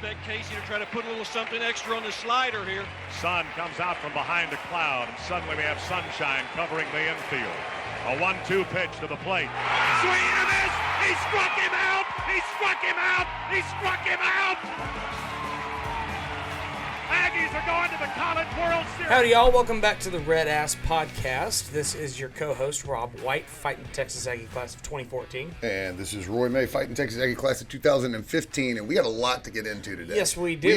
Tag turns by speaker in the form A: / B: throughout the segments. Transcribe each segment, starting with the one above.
A: expect Casey to try to put a little something extra on the slider here.
B: Sun comes out from behind a cloud, and suddenly we have sunshine covering the infield. A 1-2 pitch to the plate. Swing and a miss! He struck him out! He struck him out! He struck him out! Aggies are going to the College World Series.
C: Howdy, y'all. Welcome back to the RedAss podcast. This is your co-host, Rob White, fighting Texas Aggie class of 2014.
D: And this is Roy May, fighting Texas Aggie class of 2015. And we got a lot to get into today.
C: Yes, we do.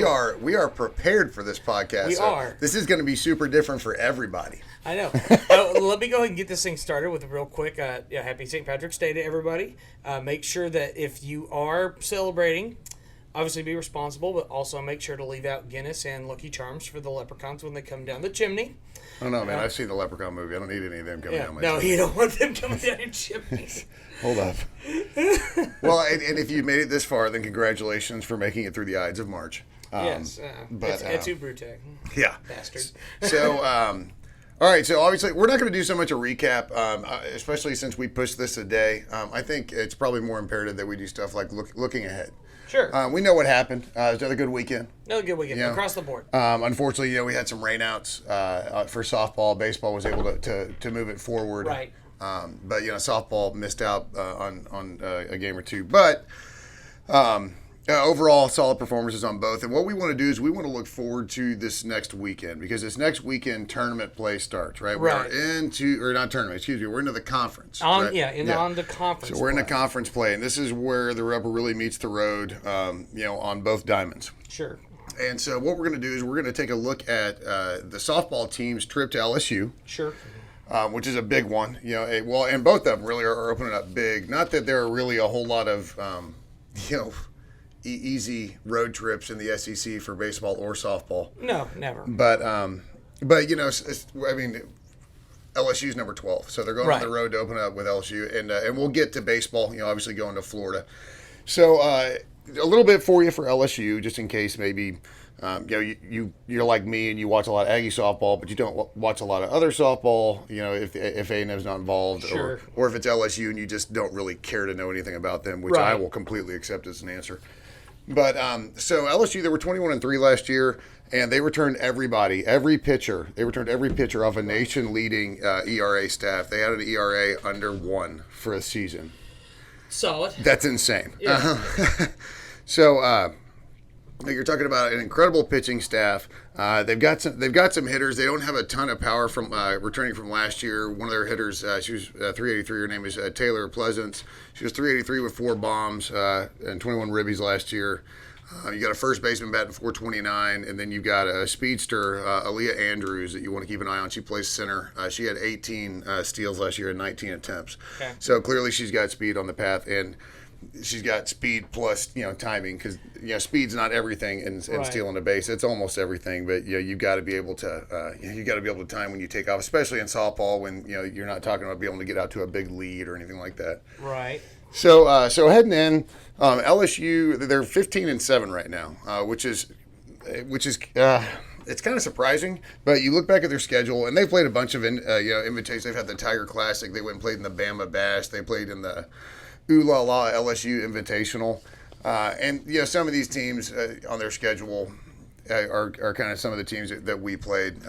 D: We are prepared for this podcast.
C: We are.
D: This is going to be super different for everybody.
C: I know. Let me go ahead and get this thing started with a real quick happy St. Patrick's Day to everybody. Make sure that if you are celebrating, obviously be responsible, but also make sure to leave out Guinness and Lucky Charms for the leprechauns when they come down the chimney.
D: I don't know, man. I've seen the Leprechaun movie. I don't need any of them coming down my chimney.
C: No, you don't want them coming down your chimneys.
D: Hold up. Well, and if you made it this far, then congratulations for making it through the Ides of March.
C: Yes.
D: But
C: it's Brute.
D: Yeah.
C: Bastard.
D: So, all right, so obviously we're not going to do so much a recap, especially since we pushed this a day. I think it's probably more imperative that we do stuff like looking ahead.
C: Sure.
D: We know what happened. It was another good weekend.
C: Another good weekend across the board.
D: Unfortunately, we had some rainouts for softball. Baseball was able to move it forward.
C: Right.
D: But softball missed out on a game or two. But overall, solid performances on both. And what we want to do is we want to look forward to this next weekend, because this next weekend tournament play starts, right?
C: Right.
D: We're into the conference.
C: On
D: right?
C: the conference.
D: So we're in the conference play, and this is where the rubber really meets the road, on both diamonds.
C: Sure.
D: And so what we're going to do is we're going to take a look at the softball team's trip to LSU.
C: Sure.
D: Which is a big one. And both of them really are opening up big. Not that there are really a whole lot of, easy road trips in the SEC for baseball or softball.
C: No, never.
D: But LSU's number 12, so they're going on the road to open up with LSU, and we'll get to baseball. Obviously going to Florida. So a little bit for you for LSU, just in case maybe you're like me and you watch a lot of Aggie softball, but you don't watch a lot of other softball. If A&M's not involved,
C: sure.
D: or if it's LSU and you just don't really care to know anything about them, which I will completely accept as an answer. But so LSU, they were 21-3 last year, and they returned every pitcher. They returned every pitcher off a nation-leading ERA staff. They had an ERA under 1 for a season.
C: Solid.
D: That's insane.
C: Yeah.
D: So you're talking about an incredible pitching staff. They've got some hitters. They don't have a ton of power from returning from last year. One of their hitters, she was 383. Her name is Taylor Pleasance. She was 383 with 4 bombs and 21 ribbies last year. You got a first baseman batting 429, and then you've got a speedster, Aaliyah Andrews, that you want to keep an eye on. She plays center. She had 18 steals last year and 19 attempts. Okay. So clearly she's got speed on the path, and she's got speed plus timing, because speed's not everything in stealing a base. It's almost everything, but you've got to be able to time when you take off, especially in softball when you're not talking about being able to get out to a big lead or anything like that.
C: Right.
D: So heading in, LSU, they're 15-7 right now, which is it's kind of surprising, but you look back at their schedule, and they played a bunch of invitations. They've had the Tiger Classic. They went and played in the Bama Bash. They played in the Ooh La La LSU Invitational. And some of these teams on their schedule are kind of some of the teams that we played.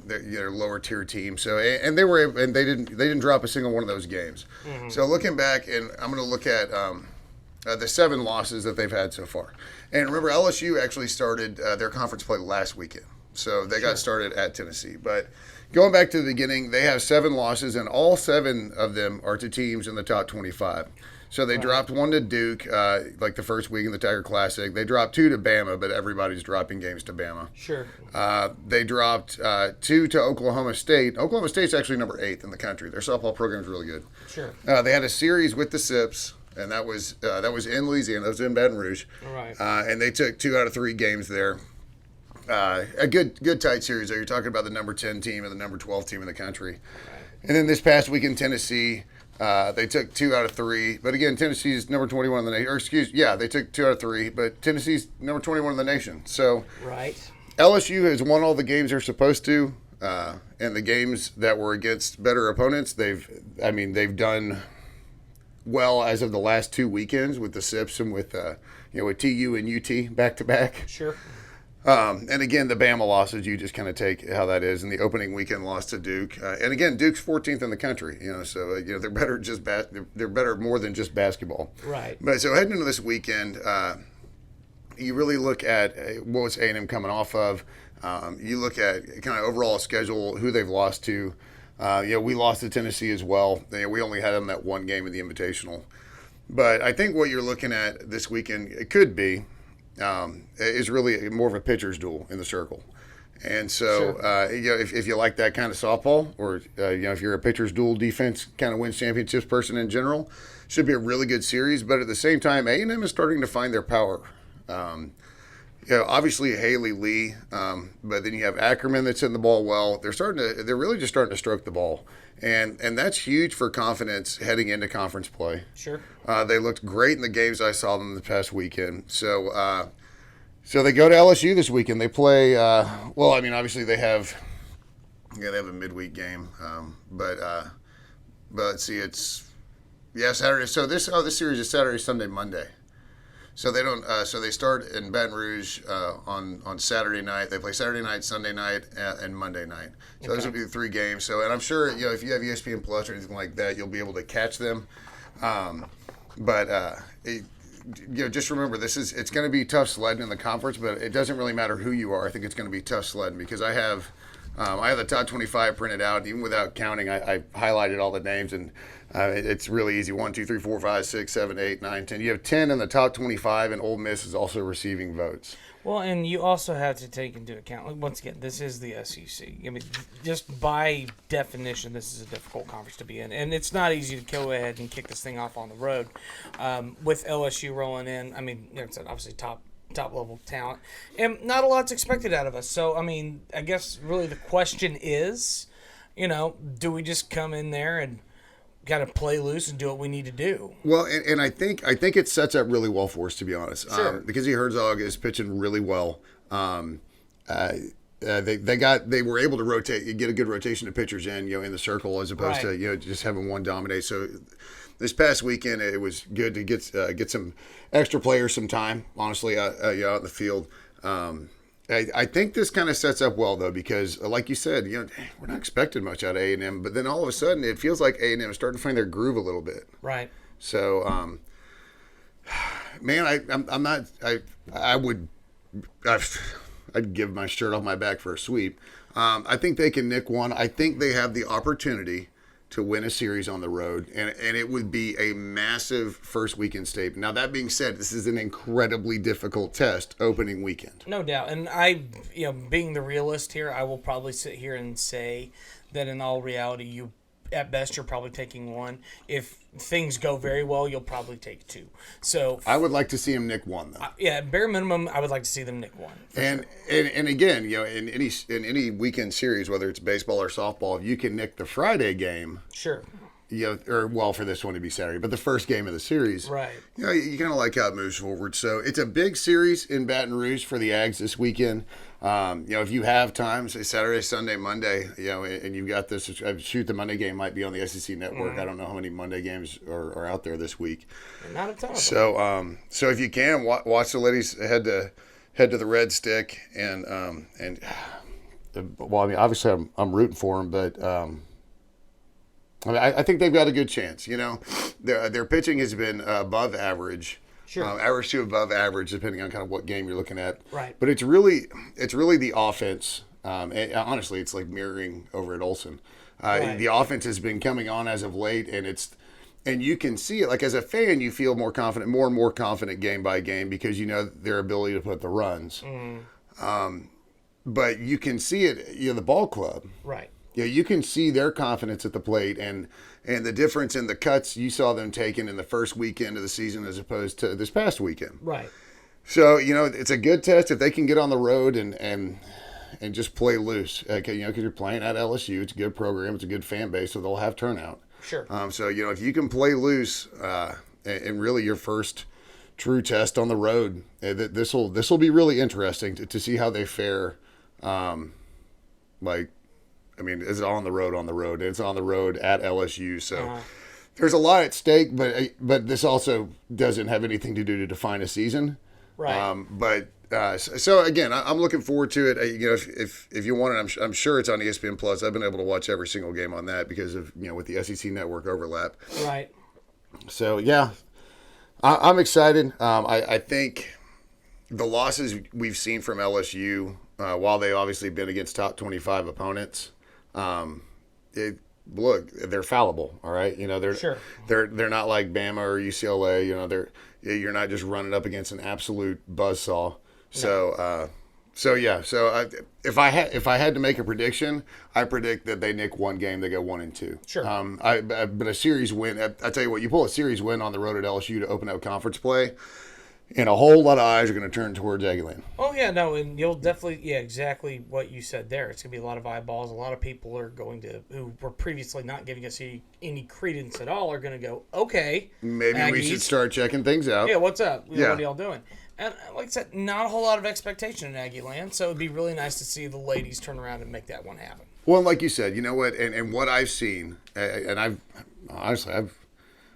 D: They're lower tier teams. So and they didn't drop a single one of those games. Mm-hmm. So looking back, and I'm going to look at the 7 losses that they've had so far. And remember, LSU actually started their conference play last weekend. So they got started at Tennessee. But going back to the beginning, they have 7 losses, and all 7 of them are to teams in the top 25. So they dropped 1 to Duke, like the first week in the Tiger Classic. They dropped 2 to Bama, but everybody's dropping games to Bama.
C: Sure.
D: They dropped 2 to Oklahoma State. Oklahoma State's actually number 8 in the country. Their softball program's really good.
C: Sure.
D: They had a series with the Sips, and that was in Louisiana. That was in Baton Rouge.
C: All right.
D: And they took 2 out of 3 games there. A good tight series there. You're talking about the number 10 team and the number 12 team in the country. Right. And then this past week in Tennessee, they took 2 out of 3. But again, Tennessee's number 21 in the nation. They took 2 out of 3. But Tennessee's number 21 in the nation. So LSU has won all the games they're supposed to. And the games that were against better opponents, they've done well as of the last 2 weekends with the SIPs and with with TU and UT back to back.
C: Sure.
D: And again, the Bama losses, you just kind of take how that is. And the opening weekend loss to Duke, and again, Duke's 14th in the country. So they're better they're better more than just basketball.
C: Right.
D: But so heading into this weekend, you really look at what was A&M coming off of. You look at kind of overall schedule, who they've lost to. We lost to Tennessee as well. We only had them that one game in the Invitational. But I think what you're looking at this weekend, it could be, is really more of a pitcher's duel in the circle. And so,
C: sure.
D: If you like that kind of softball, or if you're a pitcher's duel defense kind of wins championships person in general, should be a really good series. But at the same time, A&M is starting to find their power. Obviously Haley Lee, but then you have Ackerman that's hitting the ball well. They're really just starting to stroke the ball, and that's huge for confidence heading into conference play.
C: Sure.
D: They looked great in the games I saw them the past weekend. So they go to LSU this weekend. They play. Obviously they have a midweek game, but let's see, it's Saturday. So this series is Saturday, Sunday, Monday. So they don't. So they start in Baton Rouge on Saturday night. They play Saturday night, Sunday night, and Monday night. So those will be the 3 games. So, and I'm sure if you have ESPN Plus or anything like that, you'll be able to catch them. Just remember it's going to be tough sledding in the conference, but it doesn't really matter who you are. I think it's going to be tough sledding because I have the top 25 printed out. Even without counting, I highlighted all the names, and it's really easy. 1, 2, 3, 4, 5, 6, 7, 8, 9, 10. You have 10 in the top 25, and Ole Miss is also receiving votes.
C: Well, and you also have to take into account, once again, this is the SEC. I mean, just by definition, this is a difficult conference to be in. And it's not easy to go ahead and kick this thing off on the road. With LSU rolling in, I mean, it's obviously top level talent. And not a lot's expected out of us. So, I mean, I guess really the question is, do we just come in there and got to play loose and do what we need to do?
D: Well, and I think it sets up really well for us, to be honest.
C: Sure.
D: Because Herzog is pitching really well. They were able to get a good rotation of pitchers in the circle as opposed to just having one dominate. So this past weekend it was good to get some extra players some time, honestly, out in the field. I think this kind of sets up well, though, because like you said, we're not expecting much out of A&M, but then all of a sudden it feels like A&M is starting to find their groove a little bit.
C: Right.
D: So, man, I'd give my shirt off my back for a sweep. I think they can nick one. I think they have the opportunity to win a series on the road, and it would be a massive first weekend statement. Now, that being said, this is an incredibly difficult test opening weekend.
C: No doubt. And being the realist here, I will probably sit here and say that in all reality, at best, you're probably taking one. If things go very well, you'll probably take 2. So
D: I would like to see them nick one, though. Bare minimum, I would like to see them nick one. And again, in any weekend series, whether it's baseball or softball, if you can nick the Friday game,
C: sure.
D: For this one to be Saturday, but the first game of the series,
C: right?
D: You kind of like how it moves forward. So it's a big series in Baton Rouge for the Ags this weekend. If you have time, say Saturday, Sunday, Monday, and you've got this, the Monday game might be on the SEC network. Mm-hmm. I don't know how many Monday games are out there this week.
C: Not a ton.
D: So if you can watch the ladies head to the Red Stick and obviously I'm rooting for them, but. I think they've got a good chance. Their pitching has been above average,
C: sure,
D: average to above average, depending on kind of what game you're looking at.
C: Right.
D: But it's really the offense. And honestly, it's like mirroring over at Olson.
C: Right.
D: The offense has been coming on as of late, and you can see it. Like as a fan, you feel more and more confident game by game because their ability to put the runs. Mm. But you can see it. The ball club.
C: Right.
D: You can see their confidence at the plate and the difference in the cuts you saw them taking in the first weekend of the season as opposed to this past weekend.
C: Right.
D: So, it's a good test if they can get on the road and just play loose. Because you're playing at LSU. It's a good program. It's a good fan base, so they'll have turnout.
C: Sure.
D: So, if you can play loose and really your first true test on the road, this will be really interesting to see how they fare. It's on the road. It's on the road at LSU. So there's a lot at stake, but this also doesn't have anything to do to define a season.
C: Right.
D: So again, I'm looking forward to it. You know, if you want it, I'm sure it's on ESPN Plus. I've been able to watch every single game on that because of with the SEC network overlap.
C: Right.
D: So yeah, I'm excited. I think the losses we've seen from LSU, while they've obviously been against top 25 opponents, look, they're fallible. All right, they're not like Bama or UCLA. You're not just running up against an absolute buzzsaw. So, if I had to make a prediction, I predict that they nick one game, they go 1-2.
C: Sure.
D: But a series win. I tell you what, you pull a series win on the road at LSU to open up conference play, and a whole lot of eyes are going to turn towards Aggieland.
C: Oh yeah, no, and you'll definitely exactly what you said there. It's going to be a lot of eyeballs. A lot of people are going to who were previously not giving us any credence at all are going to go, okay,
D: maybe
C: Aggies,
D: we should start checking things out.
C: Yeah, what's up?
D: Yeah.
C: What are y'all doing? And like I said, not a whole lot of expectation in Aggie Land, so it'd be really nice to see the ladies turn around and make that one happen.
D: Well, like you said, you know what, and what I've seen, and I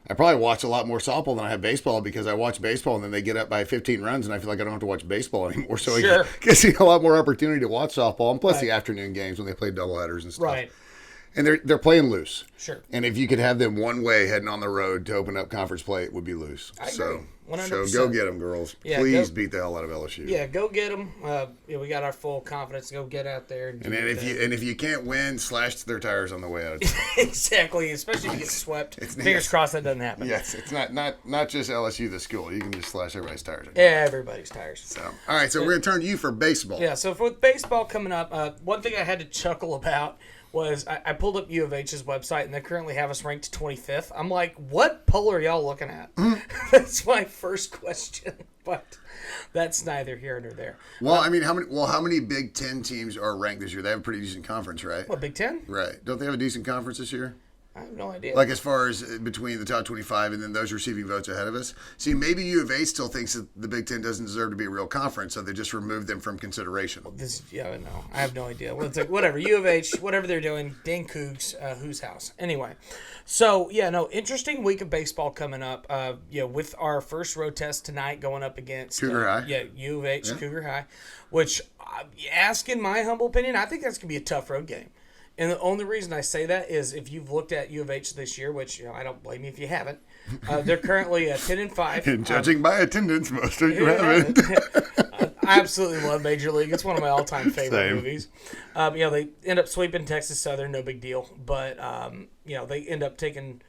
D: probably watch a lot more softball than I have baseball because I watch baseball and then they get up by 15 runs and I feel like I don't have to watch baseball anymore. So
C: Sure.
D: it gives me a lot more opportunity to watch softball, and plus the afternoon games when they play doubleheaders and stuff.
C: Right.
D: And they're playing loose.
C: Sure.
D: And if you could have them one way heading on the road to open up conference play, it would be loose.
C: I agree.
D: So
C: 100%.
D: go get them, girls.
C: Yeah,
D: Please beat the hell out of LSU.
C: Yeah, go get them. We got our full confidence. Go get out there. And
D: then if you can't win, slash their tires on the way out.
C: Exactly, especially if you get swept. Fingers crossed that doesn't happen.
D: Yes, it's not just LSU the school. You can just slash everybody's tires.
C: Yeah, everybody's tires.
D: So all right, so we're gonna turn to you for baseball.
C: Yeah, so for baseball coming up, one thing I had to chuckle about was I pulled up U of H's website, and they currently have us ranked 25th. I'm like, what poll are y'all looking at? That's my first question, but that's neither here nor there.
D: Well, I mean, how many Big Ten teams are ranked this year? They have a pretty decent conference, right?
C: What, Big Ten?
D: Right. Don't they have a decent conference this year?
C: I have no idea.
D: Like as far as between the top 25 and then those receiving votes ahead of us. See, maybe U of A still thinks that the Big Ten doesn't deserve to be a real conference, so they just removed them from consideration.
C: I have no idea. Well, it's like, whatever, U of H, whatever they're doing, dang Cougs, whose house? Anyway, so, interesting week of baseball coming up. With our first road test tonight going up against
D: Cougar High.
C: Yeah, U of H, Cougar High, which, ask in my humble opinion, I think that's going to be a tough road game. And the only reason I say that is if you've looked at U of H this year, which I don't blame you if you haven't, they're currly 10-5.
D: And judging by attendance, most of you haven't.
C: I absolutely love Major League. It's one of my all-time favorite
D: Same.
C: movies. They end up sweeping Texas Southern, no big deal. But they end up taking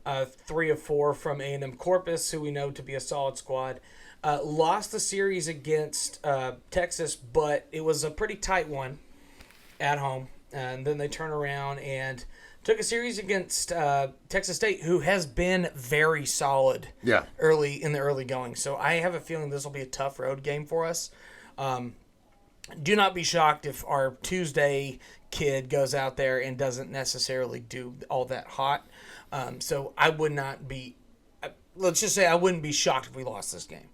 C: 3 of 4 from A&M Corpus, who we know to be a solid squad. Lost the series against Texas, but it was a pretty tight one at home. And then they turn around and took a series against Texas State, who has been very solid early in the early going. So I have a feeling this will be a tough road game for us. Do not be shocked if our Tuesday kid goes out there and doesn't necessarily do all that hot. So I would not be – let's just say I wouldn't be shocked if we lost this game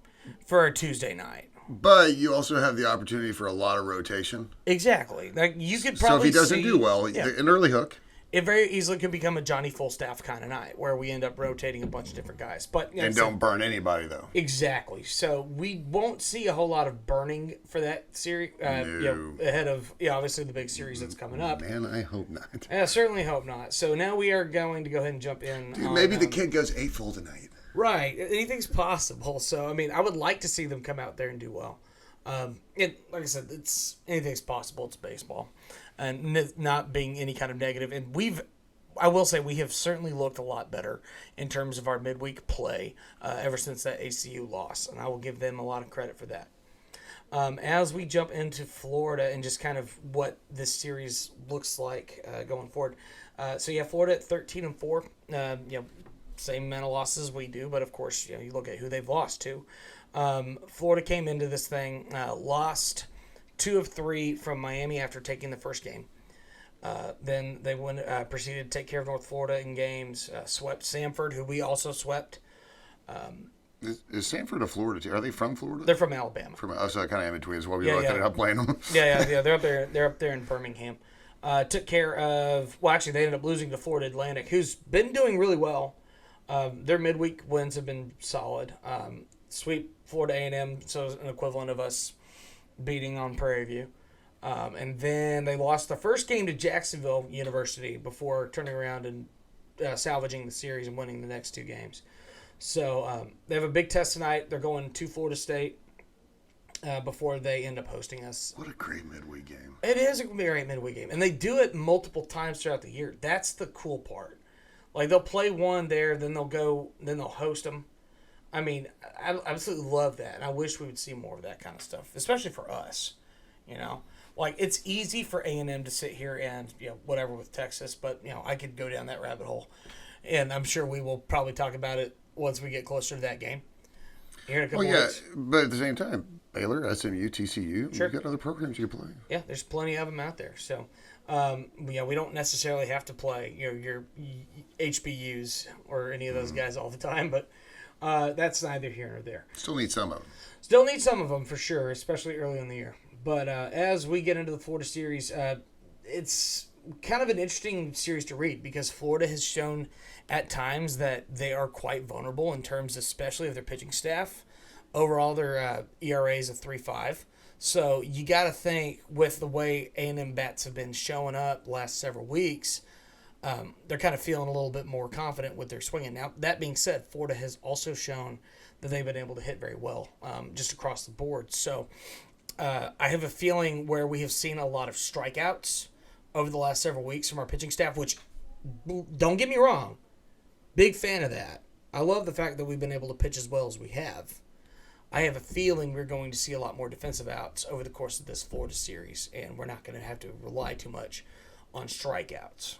C: for a Tuesday night.
D: But you also have the opportunity for a lot of rotation.
C: Exactly. Like you could probably.
D: So if he doesn't do well, an early hook.
C: It very easily could become a Johnny Fullstaff kind of night where we end up rotating a bunch of different guys. But
D: don't burn anybody though.
C: Exactly. So we won't see a whole lot of burning for that series. Ahead of obviously the big series that's coming up.
D: Man, I hope not.
C: I certainly hope not. So now we are going to go ahead and jump in.
D: Dude, maybe the kid goes 8 full tonight.
C: Right. Anything's possible. So, I mean, I would like to see them come out there and do well. Like I said, anything's possible. It's baseball. And not being any kind of negative. And I will say we have certainly looked a lot better in terms of our midweek play ever since that ACU loss. And I will give them a lot of credit for that. As we jump into Florida and just kind of what this series looks like going forward. Florida at 13-4. Same amount of losses we do, but of course, you look at who they've lost to. Florida came into this thing, lost 2 of 3 from Miami after taking the first game. Then they proceeded to take care of North Florida in games, swept Samford, who we also swept.
D: Is Samford a Florida team? Are they from Florida?
C: They're from Alabama.
D: So I kind of am between. So why we ended up playing them?
C: Yeah. They're up there. They're up there in Birmingham. Took care of. Well, actually, they ended up losing to Florida Atlantic, who's been doing really well. Their midweek wins have been solid. Sweep Florida A&M, so it's an equivalent of us beating on Prairie View. And then they lost the first game to Jacksonville University before turning around and salvaging the series and winning the next two games. So they have a big test tonight. They're going to Florida State before they end up hosting us.
D: What a great midweek game.
C: It is a great midweek game. And they do it multiple times throughout the year. That's the cool part. Like, they'll play one there, then they'll host them. I mean, I absolutely love that. And I wish we would see more of that kind of stuff, especially for us, you know. Like, it's easy for A&M to sit here and, whatever with Texas, but, I could go down that rabbit hole. And I'm sure we will probably talk about it once we get closer to that game. Here in a couple weeks.
D: But at the same time, Baylor, SMU, TCU,
C: Sure.
D: You've got other programs you can play.
C: Yeah, there's plenty of them out there. So, we don't necessarily have to play, your HBUs or any of those guys all the time, but that's neither here nor there.
D: Still need some of them.
C: Still need some of them for sure, especially early in the year. But as we get into the Florida series, it's kind of an interesting series to read because Florida has shown at times that they are quite vulnerable in terms, especially of their pitching staff. Overall, their ERA is a 3.5. So you got to think with the way A&M bats have been showing up the last several weeks, they're kind of feeling a little bit more confident with their swinging. Now, that being said, Florida has also shown that they've been able to hit very well just across the board. So I have a feeling where we have seen a lot of strikeouts over the last several weeks from our pitching staff, which, don't get me wrong, big fan of that. I love the fact that we've been able to pitch as well as we have. I have a feeling we're going to see a lot more defensive outs over the course of this Florida series, and we're not going to have to rely too much on strikeouts,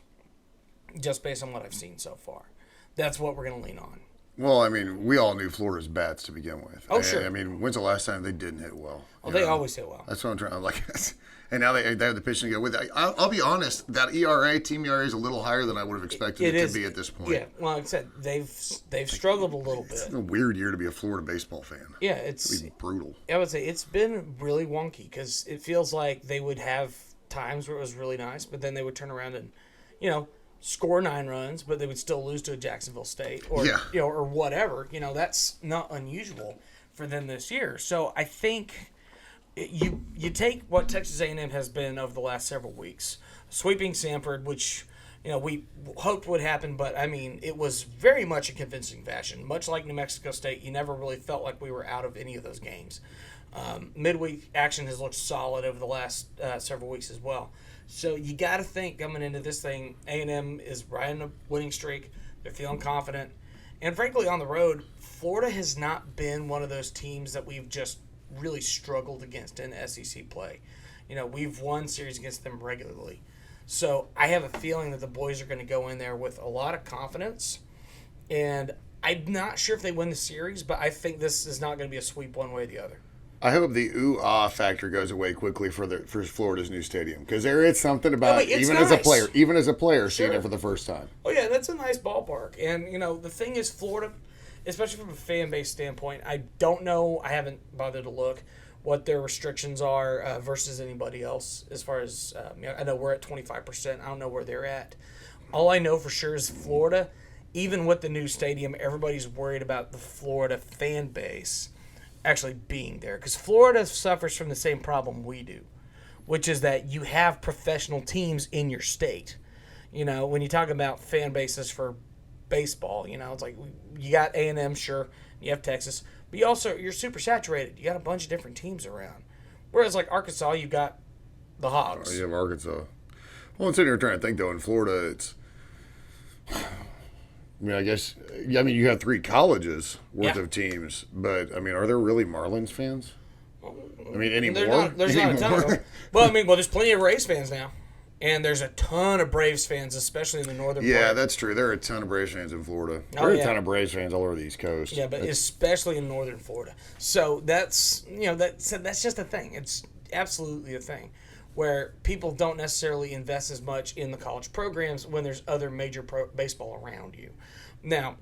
C: just based on what I've seen so far. That's what we're going to lean on.
D: Well, I mean, we all knew Florida's bats to begin with.
C: Oh, sure.
D: I mean, when's the last time they didn't hit well?
C: Oh, they always hit well.
D: That's what I'm trying to like. And now they have the pitching to go with it. I'll be honest, that team ERA is a little higher than I would have expected it to be at this point.
C: Yeah, well, like I said, they've struggled a little bit.
D: It's a weird year to be a Florida baseball fan.
C: Yeah, it's
D: brutal.
C: I would say it's been really wonky because it feels like they would have times where it was really nice, but then they would turn around and, score 9 runs, but they would still lose to a Jacksonville State or or whatever. That's not unusual for them this year. So I think you take what Texas A&M has been over the last several weeks, sweeping Samford, which we hoped would happen, but I mean it was very much a convincing fashion. Much like New Mexico State, you never really felt like we were out of any of those games. Midweek action has looked solid over the last several weeks as well. So you got to think coming into this thing, A&M is riding a winning streak. They're feeling confident. And frankly, on the road, Florida has not been one of those teams that we've just really struggled against in SEC play. We've won series against them regularly. So I have a feeling that the boys are going to go in there with a lot of confidence. And I'm not sure if they win the series, but I think this is not going to be a sweep one way or the other.
D: I hope the ooh-ah factor goes away quickly for Florida's new stadium because there is something about even as a player seeing it for the first time.
C: Oh yeah, that's a nice ballpark, and the thing is, Florida, especially from a fan base standpoint, I don't know. I haven't bothered to look what their restrictions are versus anybody else. As far as I know, we're at 25%. I don't know where they're at. All I know for sure is Florida, even with the new stadium, everybody's worried about the Florida fan base actually being there because Florida suffers from the same problem we do, which is that you have professional teams in your state. When you talk about fan bases for baseball, it's like you got A&M, sure, you have Texas, but you're super saturated. You got a bunch of different teams around. Whereas like Arkansas, you got the Hogs.
D: You have Arkansas. Well, I'm sitting here trying to think though. In Florida, it's. I guess you have 3 colleges worth of teams, but are there really Marlins fans? Anymore?
C: There's not a ton of them. Well, there's plenty of Rays fans now, and there's a ton of Braves fans, especially in the northern part.
D: Yeah, that's true. There are a ton of Braves fans in Florida. There are a ton of Braves fans all over the East Coast.
C: Yeah, but especially in northern Florida. So that's that's just a thing. It's absolutely a thing where people don't necessarily invest as much in the college programs when there's other major baseball around you. Now,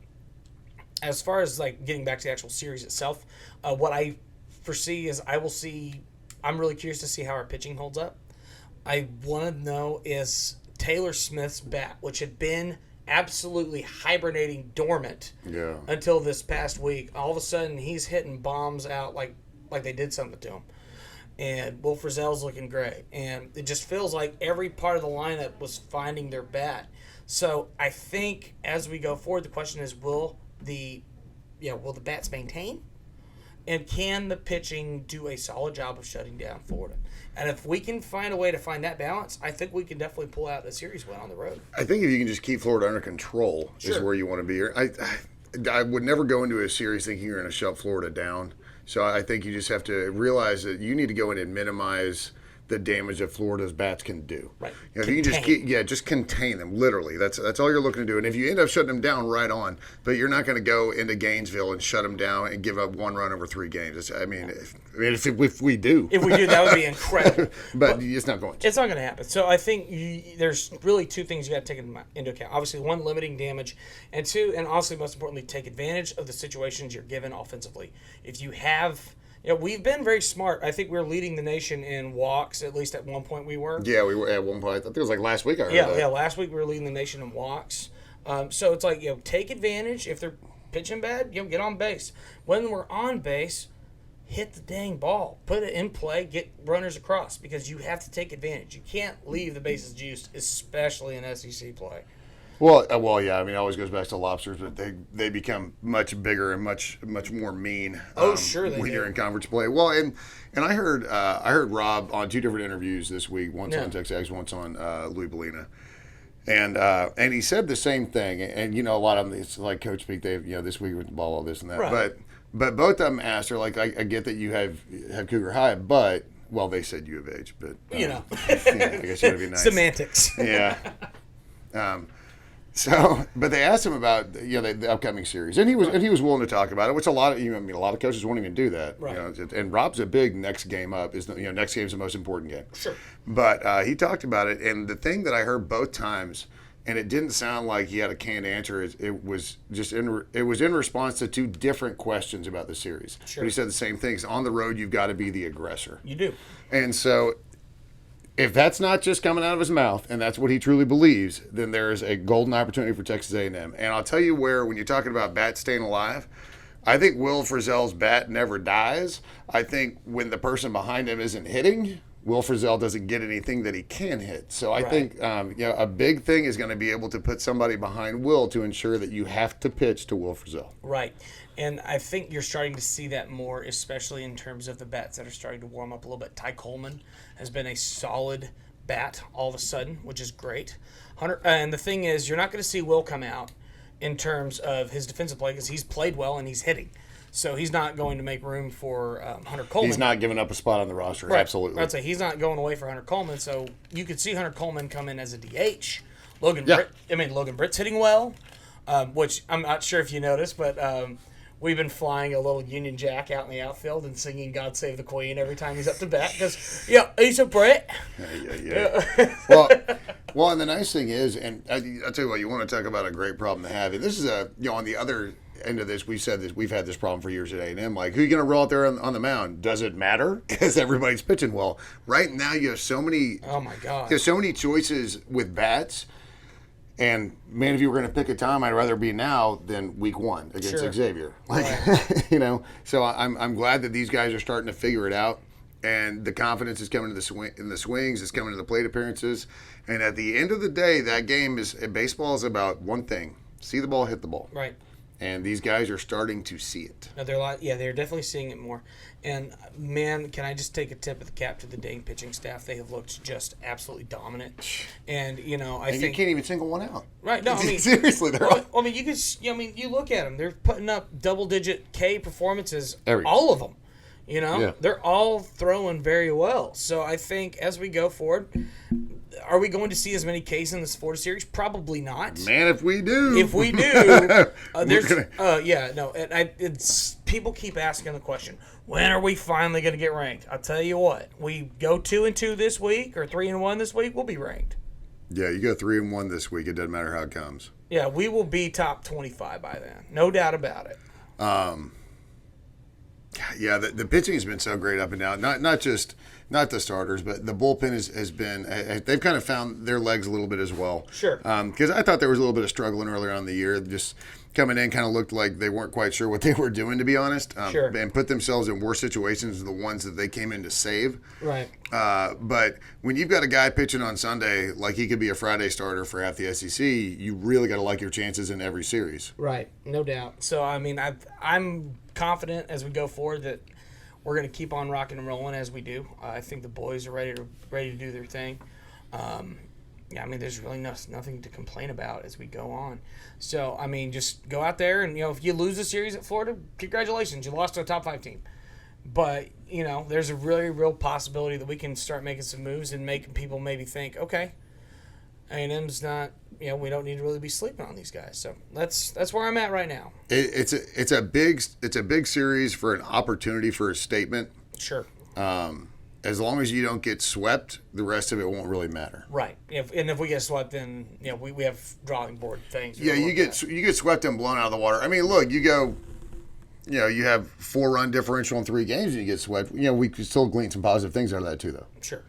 C: as far as like getting back to the actual series itself, what I foresee is I'm really curious to see how our pitching holds up. I want to know is Taylor Smith's bat, which had been absolutely hibernating dormant until this past week. All of a sudden, he's hitting bombs out like they did something to him. And Will Frizzell's looking great. And it just feels like every part of the lineup was finding their bat. So I think as we go forward, the question is, will the bats maintain? And can the pitching do a solid job of shutting down Florida? And if we can find a way to find that balance, I think we can definitely pull out a series win on the road.
D: I think if you can just keep Florida under control is where you want to be. I would never go into a series thinking you're going to shut Florida down. So I think you just have to realize that you need to go in and minimize the damage that Florida's bats can do.
C: Right.
D: If you can just contain them, literally. That's all you're looking to do. And if you end up shutting them down, right on. But you're not going to go into Gainesville and shut them down and give up 1 run over 3 games. If we do.
C: If we do, that would be incredible.
D: but it's not going to.
C: It's not going to happen. So I think there's really 2 things you got to take into account. Obviously, 1, limiting damage, and 2, and honestly, most importantly, take advantage of the situations you're given offensively. If you have... we've been very smart. I think we're leading the nation in walks. At least at one point we were.
D: Yeah, we were at one point. I think it was like last week. I heard that.
C: Yeah. Last week we were leading the nation in walks. So it's like take advantage. If they're pitching bad, get on base. When we're on base, hit the dang ball. Put it in play. Get runners across because you have to take advantage. You can't leave the bases juiced, especially in SEC play.
D: Well, yeah. I mean, it always goes back to lobsters, but they become much bigger and much more mean.
C: Sure,
D: when you're in conference play. Well, and I heard Rob on 2 different interviews this week. Once on Texas, once on Louis Bellina, and he said the same thing. And a lot of them, it's like coach speak. They this week with the ball, all this and that.
C: Right.
D: But both of them asked her like, I get that you have Cougar High, but they said U of H, but
C: I
D: guess you would be nice.
C: Semantics.
D: Yeah. So, but they asked him about the upcoming series, and he was willing to talk about it, which a lot of coaches won't even do that.
C: Right.
D: And Rob's a big next game up. Next game's the most important game.
C: Sure.
D: But he talked about it, and the thing that I heard both times, and it didn't sound like he had a canned answer. It was in response to 2 different questions about the series.
C: Sure.
D: But he said the same things. On the road, you've got to be the aggressor.
C: You do.
D: And so, if that's not just coming out of his mouth, and that's what he truly believes, then there is a golden opportunity for Texas A&M. And I'll tell you when you're talking about bats staying alive, I think Will Frizzell's bat never dies. I think when the person behind him isn't hitting, Will Frizzell doesn't get anything that he can hit. So I think a big thing is going to be able to put somebody behind Will to ensure that you have to pitch to Will Frizzell.
C: Right. And I think you're starting to see that more, especially in terms of the bats that are starting to warm up a little bit. Ty Coleman has been a solid bat all of a sudden, which is great. And the thing is, you're not going to see Will come out in terms of his defensive play because he's played well and he's hitting. So he's not going to make room for Hunter Coleman.
D: He's not giving up a spot on the roster,
C: right.
D: Absolutely.
C: I'd say he's not going away for Hunter Coleman. So you could see Hunter Coleman come in as a DH. Logan Britt's hitting well, which I'm not sure if you noticed, but we've been flying a little Union Jack out in the outfield and singing "God Save the Queen" every time he's up to bat because he's a Brit.
D: Yeah. well, and the nice thing is, and I'll tell you what, you want to talk about a great problem to have. And this is on the other end of this, we've had this problem for years at A&M. Like, who are you going to roll out there on the mound? Does it matter? Because everybody's pitching well. Right now, you have so many.
C: Oh my God.
D: There's so many choices with bats. And man, if you were going to pick a time, I'd rather be now than week 1 against Xavier. So I'm glad that these guys are starting to figure it out, and the confidence is coming to the swings, it's coming to the plate appearances, and at the end of the day, baseball is about one thing: see the ball, hit the ball.
C: Right.
D: And these guys are starting to see it.
C: No, they're definitely seeing it more. And man, can I just take a tip of the cap to the dang pitching staff? They have looked just absolutely dominant. And
D: you can't even single one out.
C: Right? No, I mean
D: seriously, they're all.
C: I mean, you look at them; they're putting up double-digit K performances.
D: Every
C: all of them. They're all throwing very well. So I think as we go forward, are we going to see as many Ks in this Florida series? Probably not.
D: Man, if we do.
C: If we do, it's people keep asking the question, when are we finally going to get ranked? I'll tell you what, we go 2-2 this week or 3-1 this week, we'll be ranked.
D: Yeah, you go 3-1 this week. It doesn't matter how it comes.
C: Yeah, we will be top 25 by then. No doubt about it.
D: Yeah, the pitching has been so great up and down. Not the starters, but the bullpen has been. They've kind of found their legs a little bit as well.
C: Sure.
D: Because I thought there was a little bit of struggling earlier on in the year. Just coming in, kind of looked like they weren't quite sure what they were doing, to be honest.
C: Sure.
D: And put themselves in worse situations than the ones that they came in to save.
C: Right.
D: But when you've got a guy pitching on Sunday, like he could be a Friday starter for half the SEC, you really got to like your chances in every series.
C: Right. No doubt. So, I mean, I'm confident as we go forward that we're going to keep on rocking and rolling as we do. I think the boys are ready to do their thing. Yeah, I mean, there's really nothing to complain about as we go on. So, I mean, just go out there and, if you lose the series at Florida, congratulations. You lost to a top 5 team. But, there's a really real possibility that we can start making some moves and making people maybe think, okay, A&M's not, we don't need to really be sleeping on these guys. So that's where I'm at right now.
D: It's a big series for an opportunity for a statement.
C: Sure.
D: As long as you don't get swept, the rest of it won't really matter.
C: Right. If we get swept, then we have drawing board things.
D: Yeah, you get swept and blown out of the water. I mean, look, you go, you have 4-run differential in 3 games and you get swept. We could still glean some positive things out of that too, though.
C: Sure.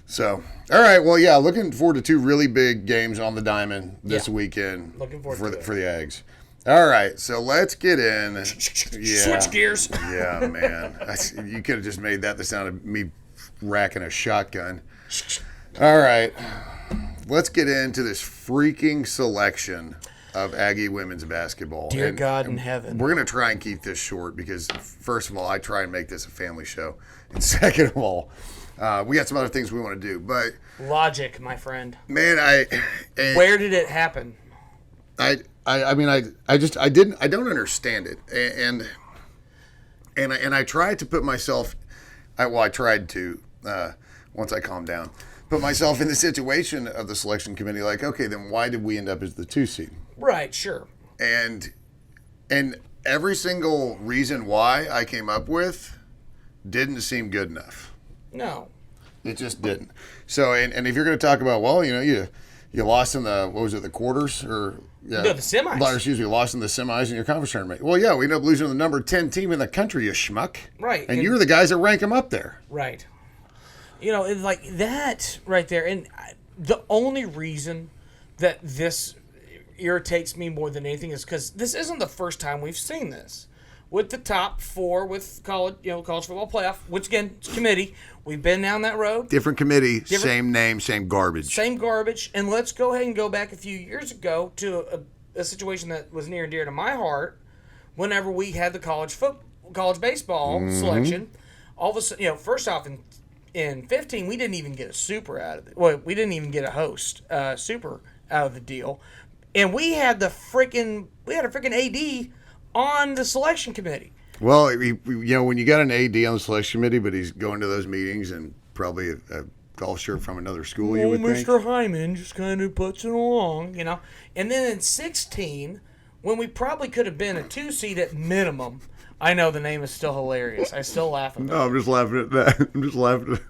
D: So, all right, well, yeah, looking forward to 2 really big games on the diamond this weekend.
C: Looking forward
D: for the Ags. All right, so let's get in.
C: Switch gears.
D: Yeah, man. You could have just made that the sound of me racking a shotgun. All right, let's get into this freaking selection of Aggie women's basketball.
C: Dear God in heaven.
D: We're going to try and keep this short because, first of all, I try and make this a family show. And second of all, we got some other things we want to do. But
C: logic, my friend.
D: Man,
C: where did it happen?
D: I don't understand it. And I tried to put myself, I tried to, once I calmed down, put myself in the situation of the selection committee, like, okay, then why did we end up as the 2 seed?
C: Right, sure.
D: And every single reason why I came up with didn't seem good enough.
C: No.
D: It just didn't. So, and if you're going to talk about, well, you lost in the quarters or
C: no, the semis.
D: Excuse me, lost in the semis in your conference tournament. Well, yeah, we ended up losing to the number 10 team in the country, you schmuck.
C: Right.
D: And you're the guys that rank them up there.
C: Right. It's like that right there. And the only reason that this irritates me more than anything is because this isn't the first time we've seen this. With the top 4 with college football playoff, which again, it's committee. We've been down that road.
D: Different committee, same name, same garbage.
C: Same garbage. And let's go ahead and go back a few years ago to a situation that was near and dear to my heart whenever we had the college baseball selection. All of a sudden, first off, in 15, we didn't even get a super out of it. Well, we didn't even get a host super out of the deal. And we had a freaking AD on the selection committee.
D: Well, when you got an AD on the selection committee, but he's going to those meetings and probably a golf shirt from another school, you would think.
C: Mr. Hyman just kind of puts it along, And then in 16, when we probably could have been a 2 seed at minimum, I know the name is still hilarious. I still laugh about it.
D: No, I'm just laughing at that. I'm just laughing at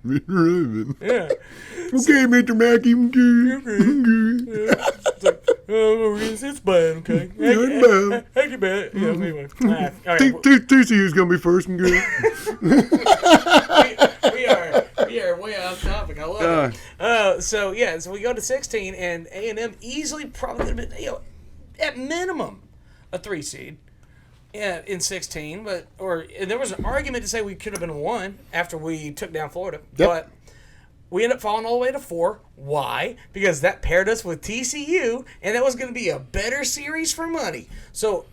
D: Mr. Hyman.
C: Yeah.
D: Okay, Mr. Mackey.
C: It's bad, okay? It's bad. Yeah, anyway.
D: TCU's going to be first and good.
C: we are way off topic. I love it. So we go to 16, and A&M easily probably could have been, at minimum, a 3 seed. Yeah, in 16, and there was an argument to say we could have been 1 after we took down Florida, but we ended up falling all the way to 4. Why? Because that paired us with TCU, and that was going to be a better series for money. So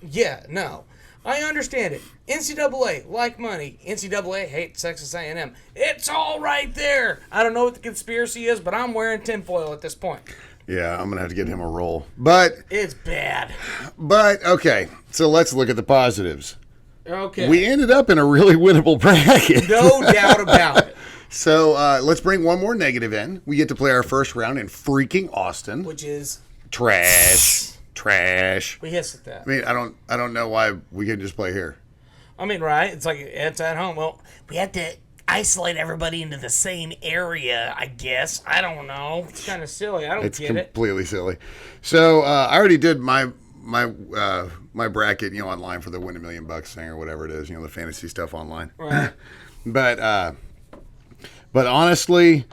C: I understand it. NCAA like money. NCAA hates Texas A&M. It's all right there. I don't know what the conspiracy is, but I'm wearing tinfoil at this point.
D: Yeah, I'm going to have to get him a roll. But
C: it's bad.
D: But, okay, so let's look at the positives.
C: Okay.
D: We ended up in a really winnable bracket.
C: No doubt about it.
D: So let's bring one more negative in. We get to play our first round in freaking Austin.
C: Which is?
D: Trash.
C: We hiss at that.
D: I mean, I don't know why we couldn't just play here.
C: I mean, right? It's like it's at home. Well, we had to isolate everybody into the same area, I guess. I don't know. It's kind of silly. I don't get it.
D: It's completely silly. So I already did my my bracket, online for the Win $1 Million thing or whatever it is, the fantasy stuff online.
C: Right.
D: But honestly,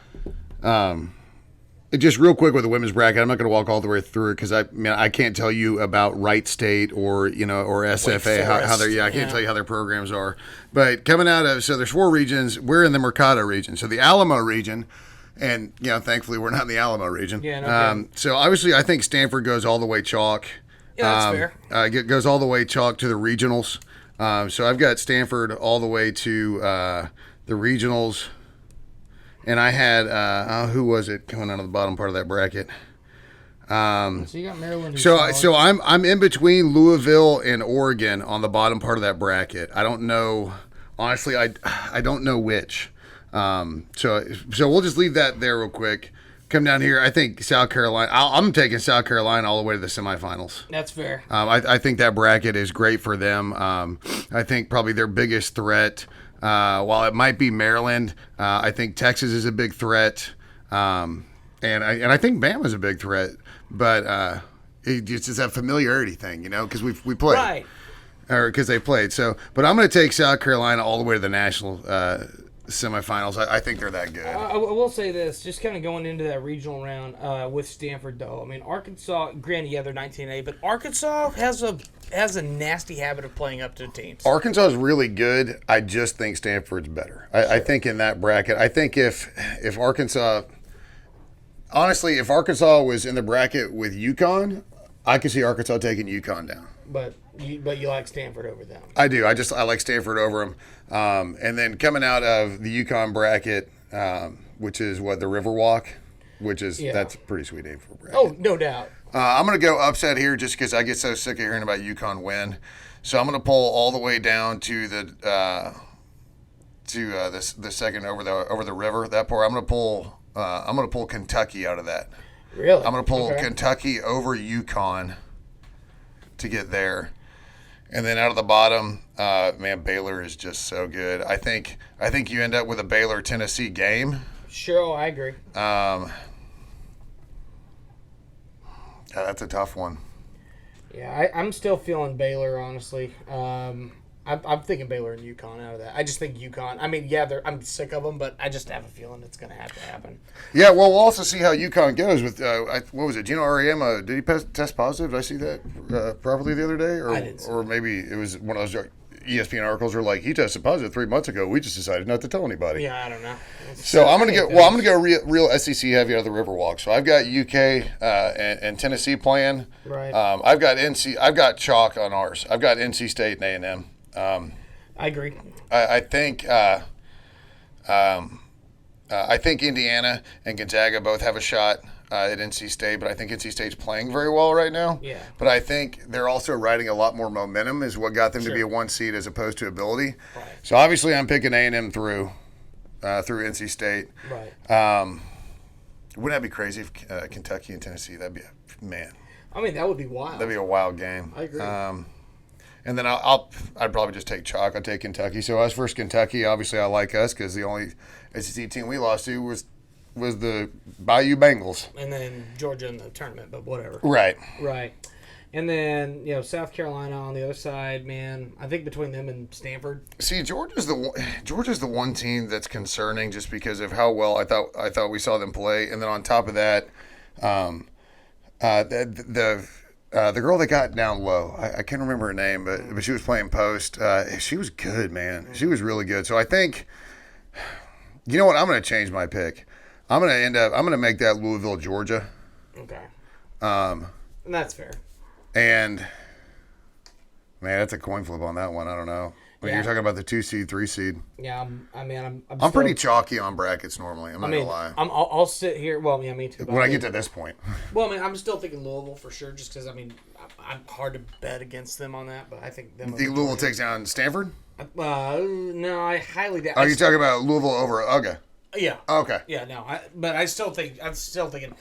D: just real quick with the women's bracket, I'm not going to walk all the way through it because I can't tell you about Wright State or SFA how they're I can't tell you how their programs are. But coming out of there's 4 regions. We're in the Mercado region, so the Alamo region. And, thankfully we're not in the Alamo region.
C: Yeah, no
D: so obviously I think Stanford goes all the way chalk.
C: Yeah, that's fair.
D: Goes all the way chalk to the regionals. So I've got Stanford all the way to the regionals. And I had, who was it coming out of the bottom part of that bracket?
C: So you got Maryland.
D: So I'm in between Louisville and Oregon on the bottom part of that bracket. I don't know. Honestly, I don't know which. So we'll just leave that there real quick. Come down here. I think South Carolina. I'm taking South Carolina all the way to the semifinals.
C: That's fair.
D: I think that bracket is great for them. I think probably their biggest threat, while it might be Maryland, I think Texas is a big threat, and I think Bama's a big threat. But it's just that familiarity thing, because we played.
C: Right.
D: Or because they played. So, but I'm going to take South Carolina all the way to the national semifinals. I think they're that good.
C: I will say this, just kind of going into that regional round with Stanford, though. I mean, Arkansas, granted, they're 19A, but Arkansas has a nasty habit of playing up to teams.
D: Arkansas is really good. I just think Stanford's better. I think in that bracket, I think if Arkansas, honestly, if Arkansas was in the bracket with UConn, I could see Arkansas taking UConn down.
C: But you like Stanford over them.
D: I do. I like Stanford over them. And then coming out of the UConn bracket, which is the Riverwalk, that's a pretty sweet name for a bracket.
C: Oh, no doubt.
D: I'm going to go upset here just because I get so sick of hearing about UConn win. So I'm going to pull all the way down to the second over the river. That part I'm going to pull Kentucky out of that.
C: Really?
D: I'm going to pull Kentucky over UConn to get there. And then out of the bottom, Baylor is just so good. I think you end up with a Baylor-Tennessee game.
C: Sure, I agree.
D: That's a tough one.
C: Yeah, I'm still feeling Baylor, honestly. I'm thinking Baylor and UConn out of that. I just think UConn. I mean, I'm sick of them, but I just have a feeling it's going to have to happen.
D: Yeah, well, we'll also see how UConn goes with what was it? Gino Auriemma, did he test positive? Did I see that properly the other day?
C: I didn't see
D: or maybe it was one of those ESPN articles where he tested positive 3 months ago. We just decided not to tell anybody.
C: Yeah, I don't know.
D: So I'm gonna go real SEC heavy out of the Riverwalk. So I've got UK and Tennessee playing.
C: Right.
D: I've got chalk on ours. I've got NC State and A&M.
C: I agree.
D: I think Indiana and Gonzaga both have a shot at NC State, but I think NC State's playing very well right now.
C: Yeah.
D: But I think they're also riding a lot more momentum is what got them to be a 1 seed as opposed to ability.
C: Right.
D: So obviously I'm picking A&M through NC State.
C: Right.
D: Wouldn't that be crazy if Kentucky and Tennessee? That'd be man.
C: I mean, that would be wild.
D: That'd be a wild game.
C: I agree.
D: And then I'd probably just take chalk. I'd take Kentucky. So us versus Kentucky, obviously I like us because the only SEC team we lost to was the Bayou Bengals.
C: And then Georgia in the tournament, but whatever.
D: Right.
C: Right. And then, South Carolina on the other side, man. I think between them and Stanford.
D: See, Georgia's the one team that's concerning just because of how well I thought we saw them play. And then on top of that, the girl that got down low, I can't remember her name, but she was playing post. She was good, man. She was really good. So I think, you know what? I'm going to change my pick. I'm going to make that Louisville, Georgia.
C: Okay. And that's fair.
D: And, man, that's a coin flip on that one. I don't know. When you're talking about the 2 seed, 3 seed.
C: Yeah, I'm
D: pretty chalky on brackets normally. I'm not going to lie.
C: I'll sit here. Well, yeah, me too.
D: When I get to this point.
C: Well, I mean, I'm still thinking Louisville for sure just because, I'm hard to bet against them on that, but I think them.
D: You think Louisville takes down Stanford?
C: No, I highly doubt.
D: Are you talking about Louisville over UGA?
C: Yeah.
D: Okay.
C: Yeah, no. I'm still thinking.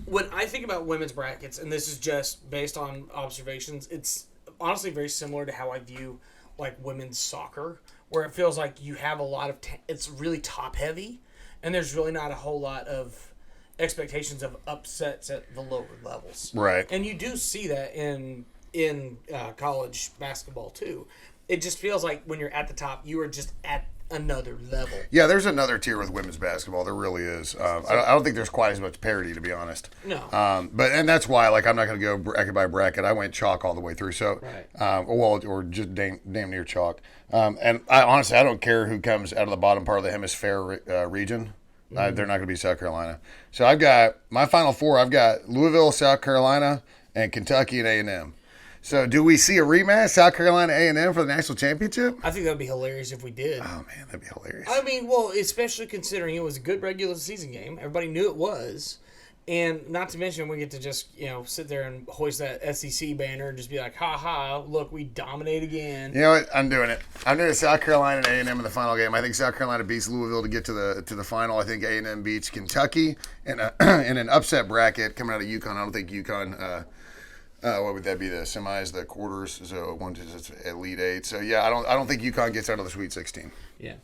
C: When I think about women's brackets, and this is just based on observations, it's honestly very similar to how I view women's soccer, where it feels like you have a lot of it's really top heavy, and there's really not a whole lot of expectations of upsets at the lower levels.
D: Right.
C: And you do see that in in college basketball too. It just feels like when you're at the top, you are just at another level.
D: Yeah, there's another tier with women's basketball. There really is. I don't think there's quite as much parity, to be honest.
C: No.
D: And that's why, like, I'm not going to go bracket by bracket. I went chalk all the way through. So,
C: Right.
D: or just damn near chalk. And honestly, I don't care who comes out of the bottom part of the hemisphere region. They're not going to be South Carolina. So I've got my final four. I've got Louisville, South Carolina, and Kentucky and A&M. So do we see a rematch, South Carolina A&M for the national championship?
C: I think that would be hilarious if we did.
D: Oh, man, that'd be hilarious.
C: I mean, well, especially considering it was a good regular season game. Everybody knew it was. And not to mention, we get to just, sit there and hoist that SEC banner and just be like, ha ha, look, we dominate again.
D: You know what? I'm doing it. I'm doing South Carolina and A&M in the final game. I think South Carolina beats Louisville to get to the final. I think A&M beats Kentucky in an upset bracket coming out of UConn. I don't think UConn what would that be? The semis, the quarters, so one to Elite Eight. So yeah, I don't think UConn gets out of the Sweet 16.
C: Yeah.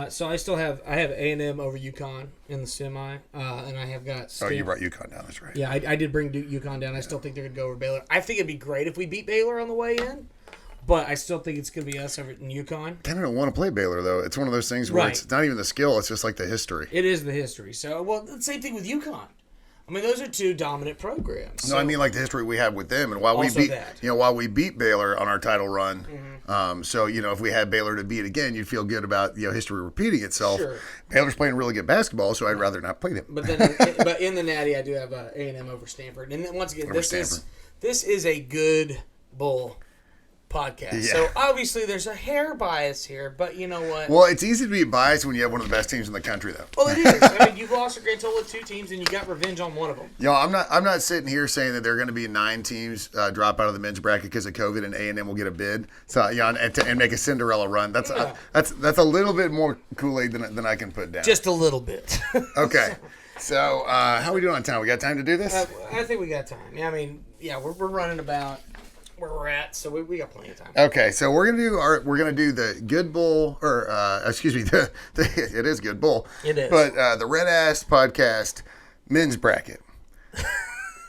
C: So I have A&M over UConn in the semi, and I have got.
D: Oh, you brought UConn down. That's right.
C: Yeah, I did bring UConn down. I still think they're gonna go over Baylor. I think it'd be great if we beat Baylor on the way in, but I still think it's gonna be us over in UConn.
D: Kind of don't want to play Baylor though. It's one of those things where
C: Right.
D: it's not even the skill; it's just like the history.
C: It is the history. So, well, the same thing with UConn. I mean, those are two dominant programs.
D: No, I mean like the history we have with them, and while we
C: Also
D: beat,
C: that.
D: while we beat Baylor on our title run.
C: Mm-hmm.
D: So if we had Baylor to beat again, you'd feel good about history repeating itself.
C: Sure.
D: Baylor's playing really good basketball, so I'd rather not play them.
C: But then, but in the Natty, I do have A&M over Stanford. And then once again,
D: Over
C: this is a good bowl podcast.
D: Yeah.
C: So obviously, there's a hair bias here, but you know what?
D: Well, it's easy to be biased when you have one of the best teams in the country, though.
C: Well, it is. I mean, you've lost a Grand Total of 2 teams, and you got revenge on one of them.
D: I'm not sitting here saying that there are going to be 9 teams drop out of the men's bracket because of COVID, and A&M will get a bid. So and make a Cinderella run. That's a little bit more Kool-Aid than I can put down.
C: Just a little bit.
D: Okay. So how are we doing on time? We got time to do this?
C: I think we got time. Yeah, I mean, we're running about where we're at, so we got plenty of time.
D: Okay, so we're gonna do the Good Bull, or excuse me, it is Good Bull.
C: It is.
D: But the RedAss podcast men's bracket.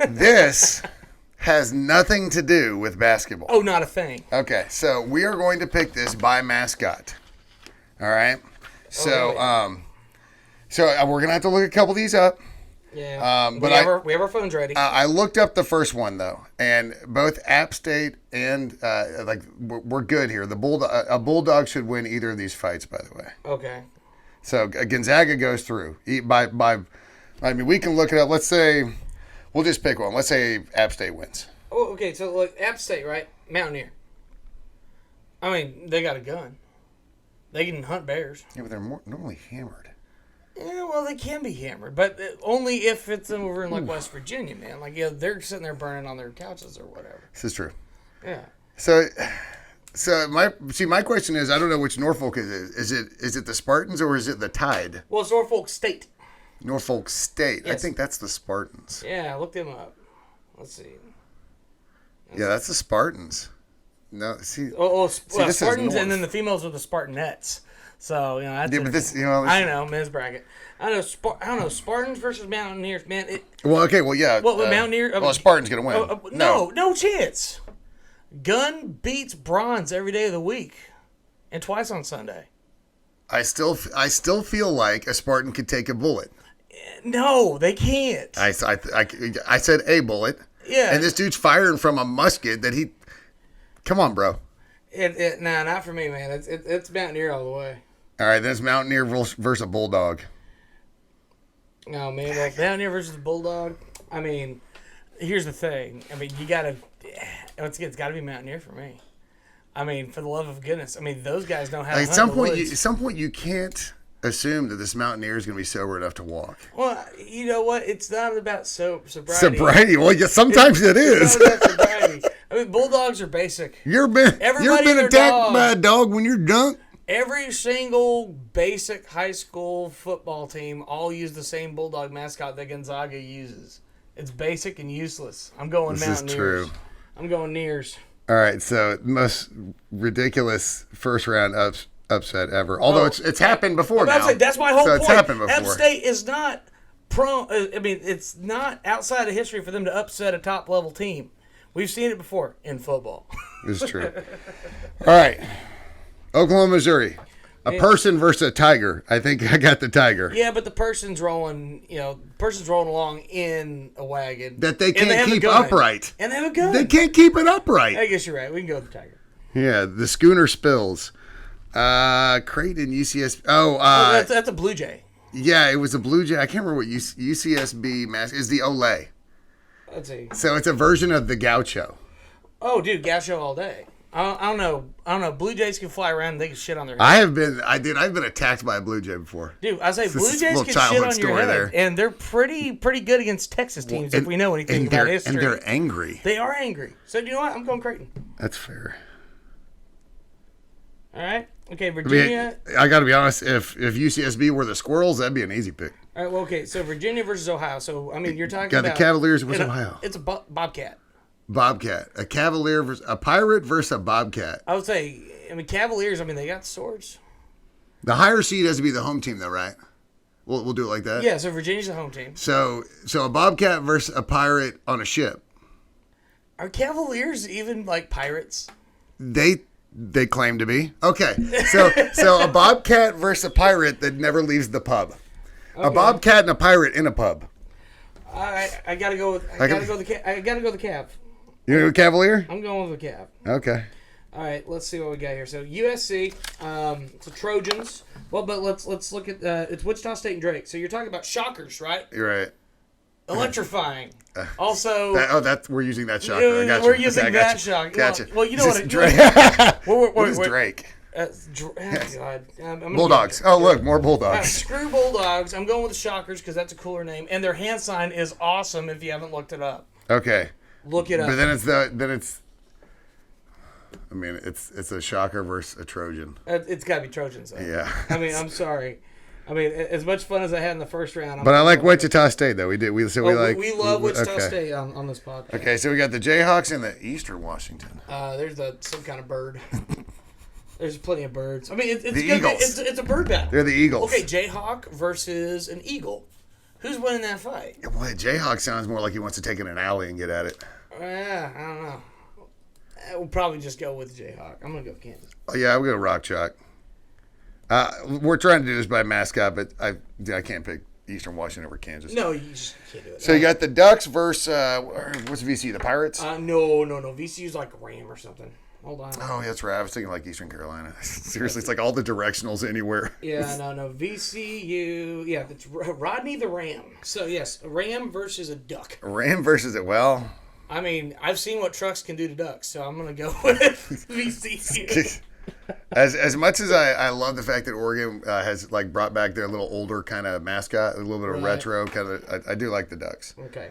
D: This has nothing to do with basketball.
C: Oh, not a thing.
D: Okay, so we are going to pick this by mascot. All right. So so we're gonna have to look a couple of these up.
C: Yeah.
D: But
C: we have our phones ready.
D: I looked up the first one though, and both App State and we're good here. A Bulldog should win either of these fights, by the way.
C: Okay.
D: So Gonzaga goes through by. I mean, we can look it up. Let's say we'll just pick one. Let's say App State wins.
C: Oh, okay. So look, App State, right? Mountaineer. I mean, they got a gun. They can hunt bears.
D: Yeah, but they're normally hammered.
C: Yeah, well, they can be hammered, but only if it's over in like West Virginia, man. Like, they're sitting there burning on their couches or whatever.
D: This is true.
C: Yeah.
D: So my question is, I don't know which Norfolk it is. Is it the Spartans or is it the Tide?
C: Well, it's Norfolk State.
D: Norfolk State.
C: Yes.
D: I think that's the Spartans.
C: Yeah, look them up. Let's see.
D: Yeah, that's the Spartans. No, see.
C: This
D: is
C: Spartans,
D: North.
C: and then the females are the Spartanettes. So that's
D: Yeah, but this,
C: I know, men's bracket. I don't know, Spartans versus Mountaineers, man.
D: Yeah.
C: Mountaineer?
D: Spartans gonna win.
C: No chance. Gun beats bronze every day of the week, and twice on Sunday.
D: I still feel like a Spartan could take a bullet.
C: No, they can't.
D: I said a bullet.
C: Yeah.
D: And this dude's firing from a musket that he. Come on, bro.
C: Nah, not for me, man. It's Mountaineer all the way.
D: All right, then it's Mountaineer versus a Bulldog.
C: Oh man, like Mountaineer versus Bulldog. I mean, here's the thing. I mean, it's got to be Mountaineer for me. I mean, for the love of goodness. I mean, those guys know how to
D: At some point, you can't assume that this Mountaineer is going to be sober enough to walk.
C: Well, you know what? It's not about sobriety.
D: Sobriety? Well, yeah, sometimes it is.
C: It's not about sobriety. I mean, Bulldogs are basic.
D: You've been attacked by a dog when you're drunk?
C: Every single basic high school football team all use the same Bulldog mascot that Gonzaga uses. It's basic and useless. I'm going Mountaineers.
D: This is true.
C: I'm going Nears.
D: All right, so most ridiculous first round upset ever. Although it's happened before now.
C: That's my whole point.
D: It's happened before.
C: App State is not it's not outside of history for them to upset a top level team. We've seen it before in football.
D: This is true. All right. Oklahoma, Missouri. A person versus a tiger. I think I got the tiger.
C: Yeah, but the person's rolling, along in a wagon.
D: That they can't keep upright.
C: And they have a gun.
D: They can't keep it upright.
C: I guess you're right. We can go with the tiger.
D: Yeah, the schooner spills. Creighton, UCS.
C: That's a Blue Jay.
D: Yeah, it was a Blue Jay. I can't remember what UCSB mask is. The Olay.
C: Let's see.
D: So it's a version of the Gaucho.
C: Oh, dude, Gaucho all day. I don't know. Blue Jays can fly around and they can shit on their head.
D: I've been attacked by a Blue Jay before.
C: Dude, I say Blue
D: This is
C: Jays
D: a little
C: can shit
D: childhood
C: on your
D: story
C: head.
D: there.
C: And they're pretty good against Texas teams if we know anything about history.
D: And they're angry.
C: They are angry. So, you know what? I'm going Creighton.
D: That's fair.
C: All right. Okay, Virginia.
D: I got to be honest. If UCSB were the Squirrels, that'd be an easy pick.
C: All right, well, okay. So, Virginia versus Ohio. So, I mean, you're talking
D: Got
C: about.
D: the Cavaliers versus Ohio.
C: It's a Bobcat.
D: Bobcat. A Cavalier versus a Pirate versus a Bobcat.
C: I would say, Cavaliers, they got swords.
D: The higher seed has to be the home team, though, right? We'll do it like that.
C: Yeah, so Virginia's the home team.
D: So a Bobcat versus a pirate on a ship.
C: Are Cavaliers even like pirates?
D: They claim to be. Okay. So a Bobcat versus a pirate that never leaves the pub. Okay. A Bobcat and a pirate in a pub.
C: I gotta go with I gotta go the Cav.
D: You know Cavalier?
C: I'm going with the Cav.
D: Okay.
C: All right, let's see what we got here. So USC, it's the Trojans. Well, but let's look at it's Wichita State and Drake. So you're talking about shockers, right?
D: You're right.
C: Electrifying. Also,
D: we're using that shocker. I got you.
C: We're using that shocker.
D: Gotcha.
C: Well, you know what?
D: Drake.
C: What
D: is Drake?
C: God.
D: Bulldogs. Oh, look, more Bulldogs.
C: Screw Bulldogs. I'm going with the Shockers because that's a cooler name, and their hand sign is awesome. If you haven't looked it up,
D: okay,
C: look it up.
D: But it's a shocker versus a Trojan.
C: It's got to be Trojans, though.
D: Yeah.
C: I'm sorry. As much fun as I had in the first round.
D: But I like Wichita State, though. We
C: love Wichita State on this podcast.
D: Okay, so we got the Jayhawks and the Eastern Washington.
C: There's some kind of bird. There's plenty of birds. It's
D: the Eagles.
C: It's a bird battle.
D: They're the Eagles.
C: Okay, Jayhawk versus an Eagle. Who's winning that fight?
D: Yeah, boy, Jayhawk sounds more like he wants to take it in an alley and get at it.
C: Yeah, I don't know. We'll probably just go with Jayhawk. I'm going to go Kansas.
D: Oh, yeah, I'm going to Rock Chalk. We're trying to do this by mascot, but I can't pick Eastern Washington over Kansas.
C: No, you just can't do it.
D: So you got the Ducks versus, what's VCU, the Pirates?
C: No. VCU's like Ram or something. Hold on.
D: Oh, that's right. I was thinking like Eastern Carolina. Seriously, it's like all the directionals anywhere.
C: Yeah, no. VCU. Yeah, it's Rodney the Ram. So, yes, a Ram versus a Duck.
D: A Ram versus it. Well,
C: I've seen what trucks can do to ducks, so I'm going to go with VCU.
D: As much as I love the fact that Oregon has like brought back their little older kind of mascot, a little bit of retro kind of, I do like the Ducks.
C: Okay.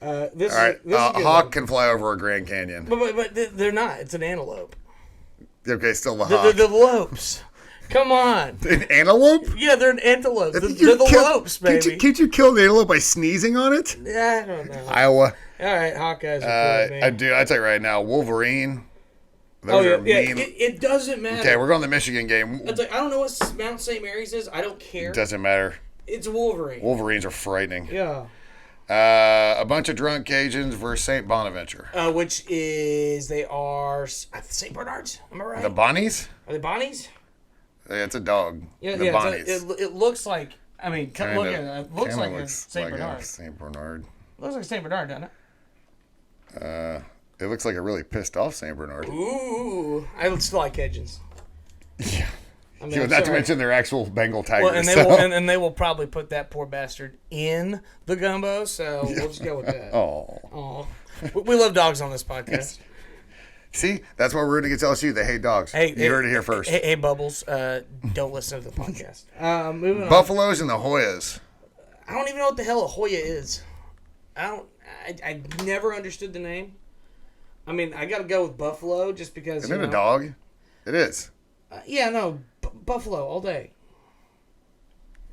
D: All right. Hawk can fly over a Grand Canyon.
C: But they're not. It's an antelope.
D: Okay, still the hawk.
C: The lopes. Come on.
D: An antelope?
C: Yeah, they're an antelope. They're the lopes, baby.
D: Can't you kill the antelope by sneezing on it?
C: Yeah, I don't know.
D: Iowa.
C: All right, Hawkeyes are cool, man.
D: I do. I tell you right now, Wolverine.
C: Those are mean. It doesn't matter.
D: Okay, we're going to the Michigan game.
C: It's like, I don't know what Mount St. Mary's is. I don't care.
D: It doesn't matter.
C: It's Wolverine.
D: Wolverines are frightening.
C: Yeah.
D: A bunch of drunk Cajuns versus St. Bonaventure.
C: Which is, they are St. Bernards. Am I right?
D: The Bonnies?
C: Are they Bonnies?
D: Yeah, it's a dog.
C: Yeah,
D: the Bonnies.
C: It looks like, look at it. It looks like a St. Bernard.
D: St. Bernard.
C: It looks like St. Bernard, doesn't it?
D: It looks like a really pissed off St. Bernard.
C: Ooh. I still like Cajuns.
D: Yeah. Not to mention their actual Bengal tigers.
C: Well, and they will probably put that poor bastard in the gumbo, so we'll just go with that.
D: Oh.
C: We love dogs on this podcast.
D: See, that's why we're rooting against LSU. They hate dogs. You heard it here first.
C: Hey, Bubbles, don't listen to the podcast. Moving on.
D: Buffaloes and the Hoyas.
C: I don't even know what the hell a Hoya is. I never understood the name. I got to go with Buffalo just because.
D: Isn't it a dog? It is.
C: Buffalo all day.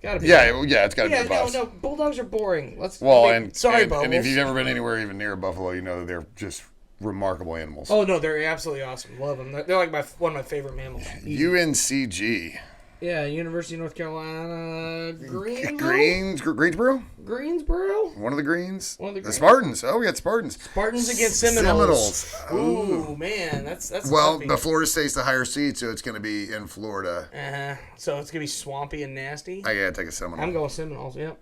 C: Gotta be.
D: Yeah, it's got to be a bus.
C: No, Bulldogs are boring.
D: Sorry,
C: Bubbles.
D: And if you've ever been anywhere even near a buffalo, you know that they're just remarkable animals.
C: Oh no, they're absolutely awesome. Love them. They're like one of my favorite mammals.
D: UNCG.
C: Yeah, University of North Carolina.
D: Greensboro?
C: Greensboro?
D: One of the Greens?
C: One of the Greens.
D: Spartans. Oh, we got Spartans.
C: Spartans against Seminoles. Ooh, man. That's
D: well,
C: toughy.
D: but Florida State's the higher seed, so it's going to be in Florida.
C: So it's going to be swampy and nasty?
D: I got to take a Seminole.
C: I'm going Seminoles, yep.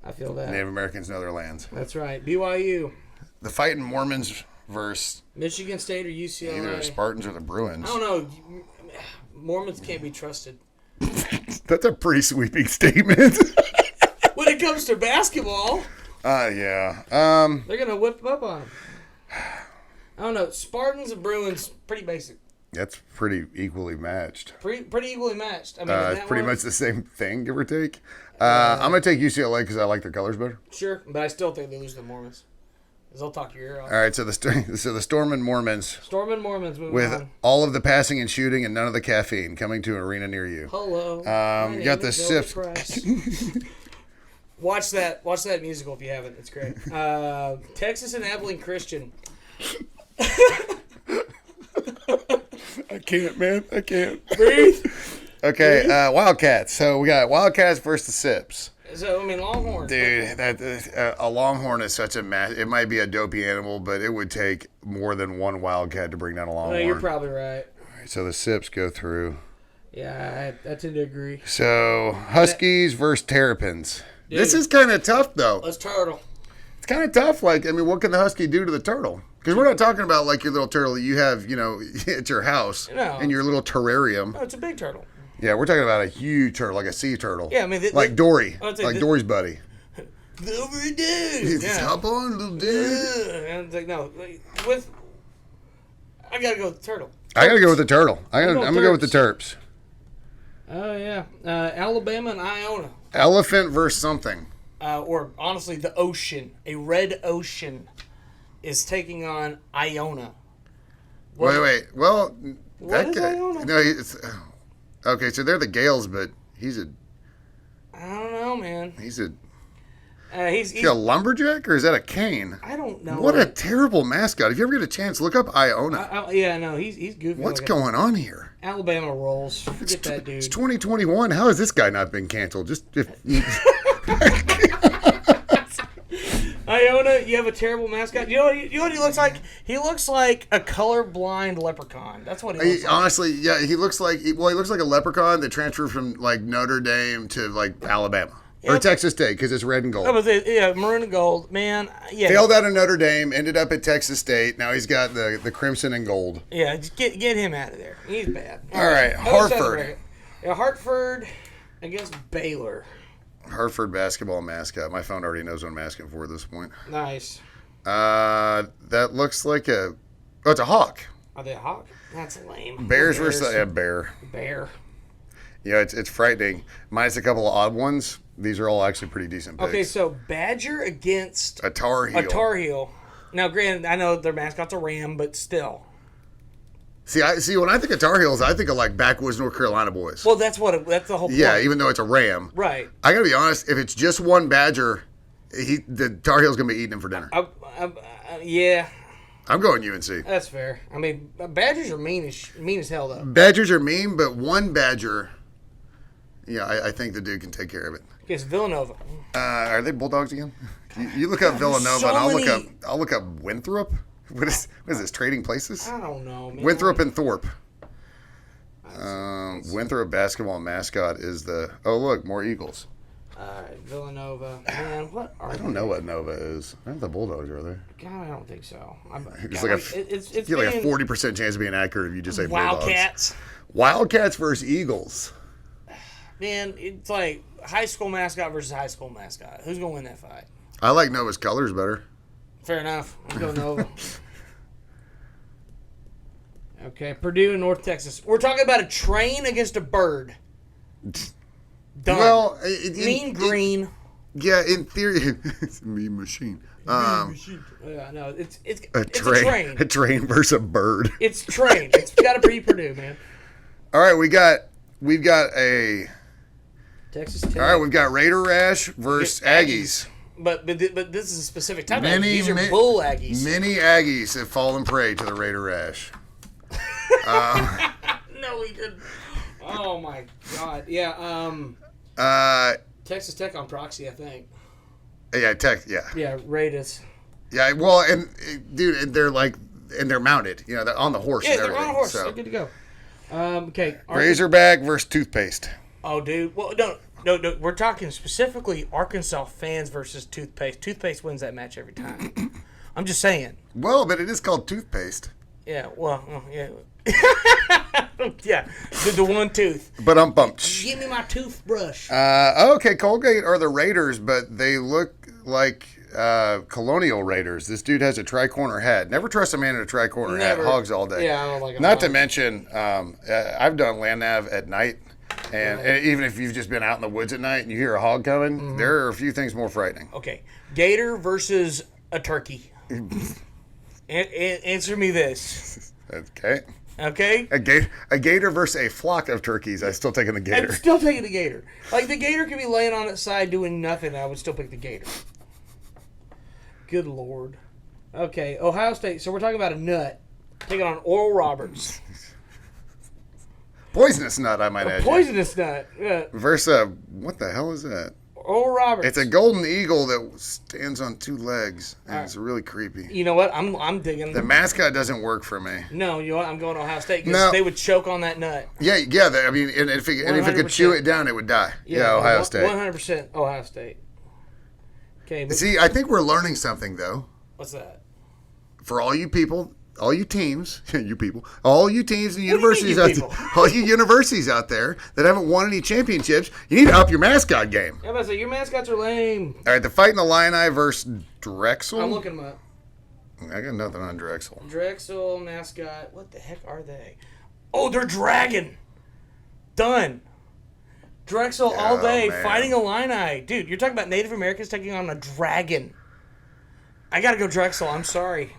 C: I feel that.
D: Native Americans know their lands.
C: That's right. BYU.
D: The Fighting Mormons versus
C: Michigan State or UCLA.
D: either the Spartans or the Bruins.
C: I don't know. Mormons can't be trusted.
D: That's a pretty sweeping statement.
C: When it comes to basketball,
D: yeah.
C: they're going to whip up on them. I don't know. Spartans and Bruins, pretty basic.
D: That's pretty equally matched.
C: Pretty equally matched. I mean,
D: It's pretty much the same thing, give or take. I'm going to take UCLA because I like their colors better.
C: Sure, but I still think they lose to the Mormons. Because they'll talk your ear off.
D: All right, so the Stormin' Mormons.
C: Stormin' Mormons moving
D: With
C: on.
D: all of the passing and shooting and none of the caffeine coming to an arena near you.
C: Hello.
D: You got the Sips.
C: Watch that musical if you haven't. It's great. Texas and Abilene Christian.
D: I can't, man. I can't.
C: Breathe.
D: Okay, Wildcats. So we got Wildcats versus the Sips.
C: So, I mean, Longhorns.
D: Dude, a longhorn is such a it might be a dopey animal, but it would take more than one Wildcat to bring down a longhorn.
C: No, you're probably right.
D: So the Sips go through.
C: Yeah, I tend to agree.
D: So Huskies versus Terrapins.
C: Dude.
D: This is kind of tough, though.
C: Let's turtle.
D: It's kind of tough. Like, I mean, what can the Husky do to the turtle? Because we're not talking about like your little turtle that you have, at your house in your little terrarium.
C: No, it's a big turtle.
D: Yeah, we're talking about a huge turtle, like a sea turtle.
C: Yeah, I mean,
D: like Dory, Dory's buddy.
C: Dory dude.
D: Yeah. Hop on, little dude.
C: And it's like, no, I gotta go with the turtle.
D: I gotta go with the turtle. I'm gonna go with the Terps.
C: Oh yeah, Alabama and Iona.
D: Elephant versus something.
C: Or honestly, the ocean. A red ocean is taking on Iona.
D: Wait. Well,
C: what is Iona?
D: No, okay. So they're the Gales, but he's a.
C: I don't know, man.
D: He's a.
C: He's
D: Is he a lumberjack or is that a cane?
C: I don't know.
D: What a terrible mascot! If you ever get a chance, look up Iona.
C: Yeah, no, he's goofy.
D: What's going on here?
C: Alabama rolls. Forget that dude.
D: It's 2021. How has this guy not been canceled?
C: Iona, you have a terrible mascot. You know what he looks like? He looks like a colorblind leprechaun. That's what he looks like.
D: Honestly, yeah, he looks like he looks like a leprechaun that transferred from like Notre Dame to like Alabama. Or Texas State, because it's red and gold.
C: Oh, but maroon and gold, man. Yeah.
D: Failed out of Notre Dame, ended up at Texas State. Now he's got the crimson and gold.
C: Yeah, just get him out of there. He's bad.
D: All right, Hartford.
C: Yeah, Hartford against Baylor.
D: Hartford basketball mascot. My phone already knows what I'm asking for at this point.
C: Nice.
D: That looks like it's a hawk.
C: Are they a hawk? That's lame.
D: Bears versus a bear.
C: Bear.
D: Yeah, it's frightening. Minus a couple of odd ones. These are all actually pretty decent picks.
C: Okay, so Badger against
D: a Tar Heel.
C: A Tar Heel. Now, granted, I know their mascot's a ram, but still.
D: See, when I think of Tar Heels, I think of like backwoods North Carolina boys.
C: Well, that's the whole point.
D: Yeah, even though it's a ram.
C: Right.
D: I gotta be honest. If it's just one Badger, the Tar Heel's gonna be eating him for dinner.
C: Yeah.
D: I'm going UNC.
C: That's fair. I mean, Badgers are mean as hell, though.
D: Badgers are mean, but one Badger. Yeah, I think the dude can take care of it.
C: It's Villanova.
D: Are they Bulldogs again? You look up Villanova, and I'll look up Winthrop. What is this? Trading Places?
C: I don't know, man.
D: Winthrop and Thorpe. Winthrop basketball mascot is the. Oh, look, more Eagles.
C: All right, Villanova. Man, what are
D: I don't know what Nova is. I think the Bulldogs are there.
C: God, I don't think so.
D: It's like a 40% chance of being accurate if you just say
C: Wildcats.
D: Bulldogs. Wildcats versus Eagles.
C: Man, it's like high school mascot versus high school mascot. Who's going to win that fight?
D: I like Nova's colors better.
C: Fair enough. Let's go Nova. Okay, Purdue and North Texas. We're talking about a train against a bird. Done.
D: Well,
C: green.
D: Yeah, in theory, it's a mean machine.
C: Yeah, no, it's a train.
D: A train versus a bird.
C: It's train. It's got to be Purdue, man.
D: All right, we've got a
C: Texas Tech.
D: All right, we've got Raider Rash versus Aggies.
C: But this is a specific type of Aggies. These are bull Aggies.
D: Many Aggies have fallen prey to the Raider Rash.
C: No, he didn't. Oh my God. Yeah. Texas Tech on proxy, I think.
D: Yeah, Tech. Yeah.
C: Yeah. RedAss.
D: Yeah. Well, and dude, they're mounted. You know, they're on the horse.
C: Yeah,
D: and
C: they're
D: everything,
C: on a horse.
D: So.
C: They're good to go. Okay.
D: Razorback versus toothpaste.
C: Oh, dude. Well, no. We're talking specifically Arkansas fans versus toothpaste. Toothpaste wins that match every time. I'm just saying.
D: Well, but it is called toothpaste.
C: Yeah. Well. Yeah. Yeah. The one tooth.
D: But I'm bumped.
C: Give me my toothbrush.
D: Okay, Colgate are the Raiders, but they look like Colonial Raiders. This dude has a tri-corner hat. Never trust a man in a tri-corner hat. Hogs all day.
C: Yeah, I don't like it.
D: Not to mention, I've done land nav at night, and even if you've just been out in the woods at night and you hear a hog coming, there are a few things more frightening.
C: Okay. Gator versus a turkey. Answer me this.
D: Okay.
C: Okay?
D: A gator versus a flock of turkeys. I'm still taking the gator.
C: I'm still taking the gator. Like, the gator could be laying on its side doing nothing, and I would still pick the gator. Good Lord. Okay, Ohio State. So we're talking about a nut taking on Oral Roberts.
D: Poisonous nut, I might add.
C: Poisonous nut. Yeah.
D: Versus what the hell is that?
C: Oral Roberts.
D: It's a golden eagle that stands on two legs, and it's really creepy.
C: You know what? I'm digging.
D: The mascot doesn't work for me.
C: No, you know what? I'm going to Ohio State because they would choke on that nut.
D: Yeah. I mean, and if it could chew it down, it would die. Yeah, Ohio State.
C: 100% Ohio State. Okay.
D: See, I think we're learning something though.
C: What's that?
D: For all you people, all you teams, all you teams and universities all you universities out there that haven't won any championships, you need to up your mascot game.
C: Yeah, but your mascots are lame.
D: All right, the Fighting Illini versus Drexel.
C: I'm looking them up.
D: I got nothing on Drexel.
C: Drexel mascot. What the heck are they? Oh, they're dragon. Done. Drexel all day fighting Illini. Dude, you're talking about Native Americans taking on a dragon. I gotta go Drexel. I'm sorry.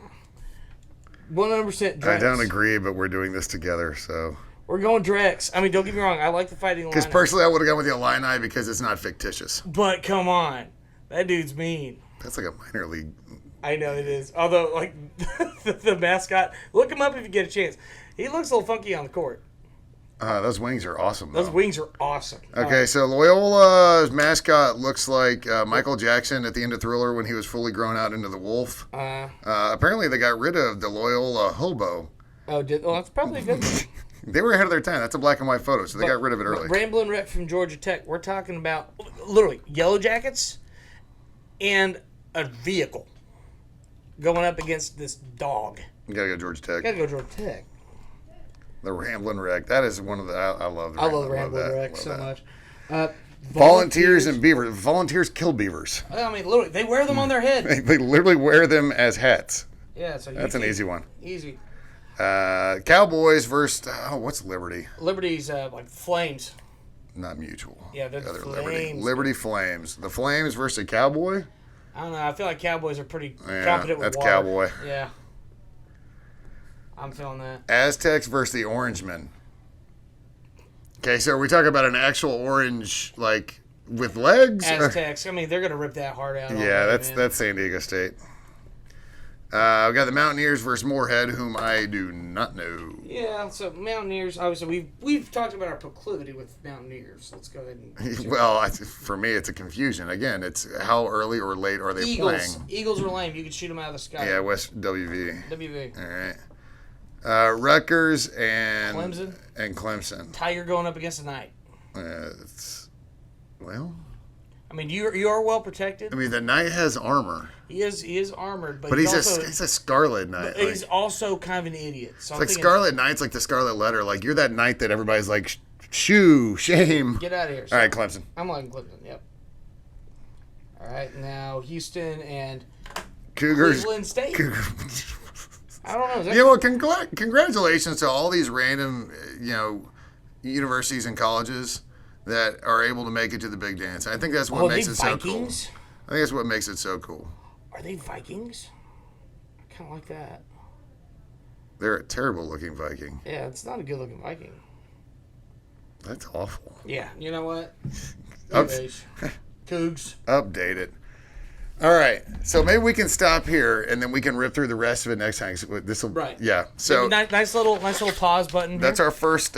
C: 100% Drex.
D: I don't agree, but we're doing this together, so.
C: We're going Drex. I mean, don't get me wrong. I like the fighting Illini.
D: Because personally, I would have gone with the Illini because it's not fictitious.
C: But come on. That dude's mean.
D: That's like a minor league.
C: I know it is. Although, like, the mascot, look him up if you get a chance. He looks a little funky on the court.
D: Those wings are awesome, though.
C: Those wings are awesome.
D: Okay, so Loyola's mascot looks like Michael Jackson at the end of Thriller when he was fully grown out into the wolf. Apparently, they got rid of the Loyola hobo.
C: Oh, that's probably a good one.
D: They were ahead of their time. That's a black and white photo, so they got rid of it early.
C: Ramblin' Wreck from Georgia Tech. We're talking about, literally, Yellow Jackets and a vehicle going up against this dog.
D: You gotta go Georgia Tech.
C: Gotta go Georgia Tech.
D: The Ramblin' Wreck. That is one of the. I love the.
C: I love the Ramblin' Wreck so much.
D: Volunteers and beavers. Volunteers kill beavers.
C: I mean, literally, they wear them on their head.
D: They literally wear them as hats.
C: Yeah, so
D: that's an easy one.
C: Easy.
D: Cowboys versus what's Liberty?
C: Liberty's like Flames.
D: Not Mutual.
C: Yeah, they're the
D: Flames. Liberty Flames. The Flames versus a Cowboy.
C: I don't know. I feel like Cowboys are pretty competent with
D: that's
C: water.
D: Cowboy.
C: Yeah. I'm feeling that.
D: Aztecs versus the Orangemen. Okay, so are we talking about an actual orange, like, with legs?
C: Aztecs. I mean, they're going to rip that heart out.
D: Yeah, that's San Diego State. We got the Mountaineers versus Moorhead, whom I do not know.
C: Yeah, so Mountaineers, obviously, we've talked about our proclivity with Mountaineers. Let's go ahead and...
D: Well, for me, it's a confusion. Again, it's how early or late are they playing?
C: Eagles are lame. You can shoot them out of the sky.
D: Yeah, West WV.
C: WV.
D: All right. Rutgers and
C: Clemson. Tiger going up against the Knight.
D: Well,
C: I mean, you are well protected.
D: I mean, the Knight has armor.
C: He is armored, but
D: he's a Scarlet Knight.
C: He's also kind of an idiot. So
D: it's like Scarlet Knight's like the Scarlet Letter. Like, you're that knight that everybody's like, shoo, shame.
C: Get out of here.
D: All right, Clemson.
C: I'm liking Clemson. Yep. All right, now Houston and
D: Cougars.
C: Cleveland State. I don't know.
D: Yeah, well, congratulations to all these random, universities and colleges that are able to make it to the big dance. I think that's what makes it so cool. I think that's what makes it so cool.
C: Are they Vikings? I kind of like that.
D: They're a terrible-looking Viking.
C: Yeah, it's not a good-looking Viking.
D: That's awful.
C: Yeah, you know what? Cougs.
D: Update it. All right, so maybe we can stop here and then we can rip through the rest of it next time. This will,
C: right?
D: Yeah. So
C: nice little pause button.
D: That's our first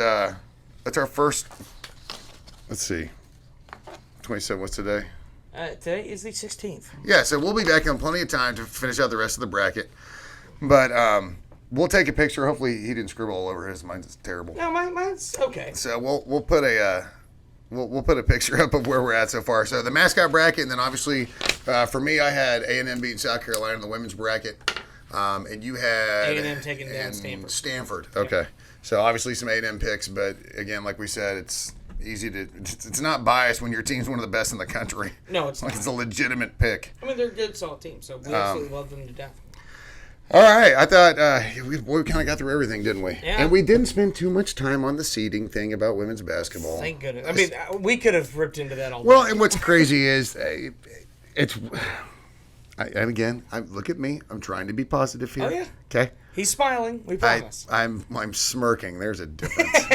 D: That's our first. Let's see. 27. What's today?
C: Today is the 16th.
D: Yeah, so we'll be back in plenty of time to finish out the rest of the bracket. But we'll take a picture. Hopefully he didn't scribble all over his. Mine's terrible.
C: No, mine's okay.
D: So we'll put a we'll put a picture up of where we're at so far. So the mascot bracket, and then obviously for me, I had A&M beating South Carolina in the women's bracket, and you had
C: A&M taking down Stanford.
D: Stanford. Okay. So obviously some A&M picks, but again, like we said, it's easy to. It's not biased when your team's one of the best in the country.
C: No, it's
D: like
C: not.
D: It's a legitimate pick.
C: I mean, they're a good, solid team, so we absolutely love them to death.
D: All right, I thought we kind of got through everything, didn't we?
C: Yeah.
D: And we didn't spend too much time on the seeding thing about women's basketball.
C: Thank goodness. I mean, we could have ripped into that all day.
D: Well, and what's crazy is it's. And again, look at me. I'm trying to be positive here.
C: Oh, yeah.
D: Okay.
C: He's smiling. We promise.
D: I'm smirking. There's a difference.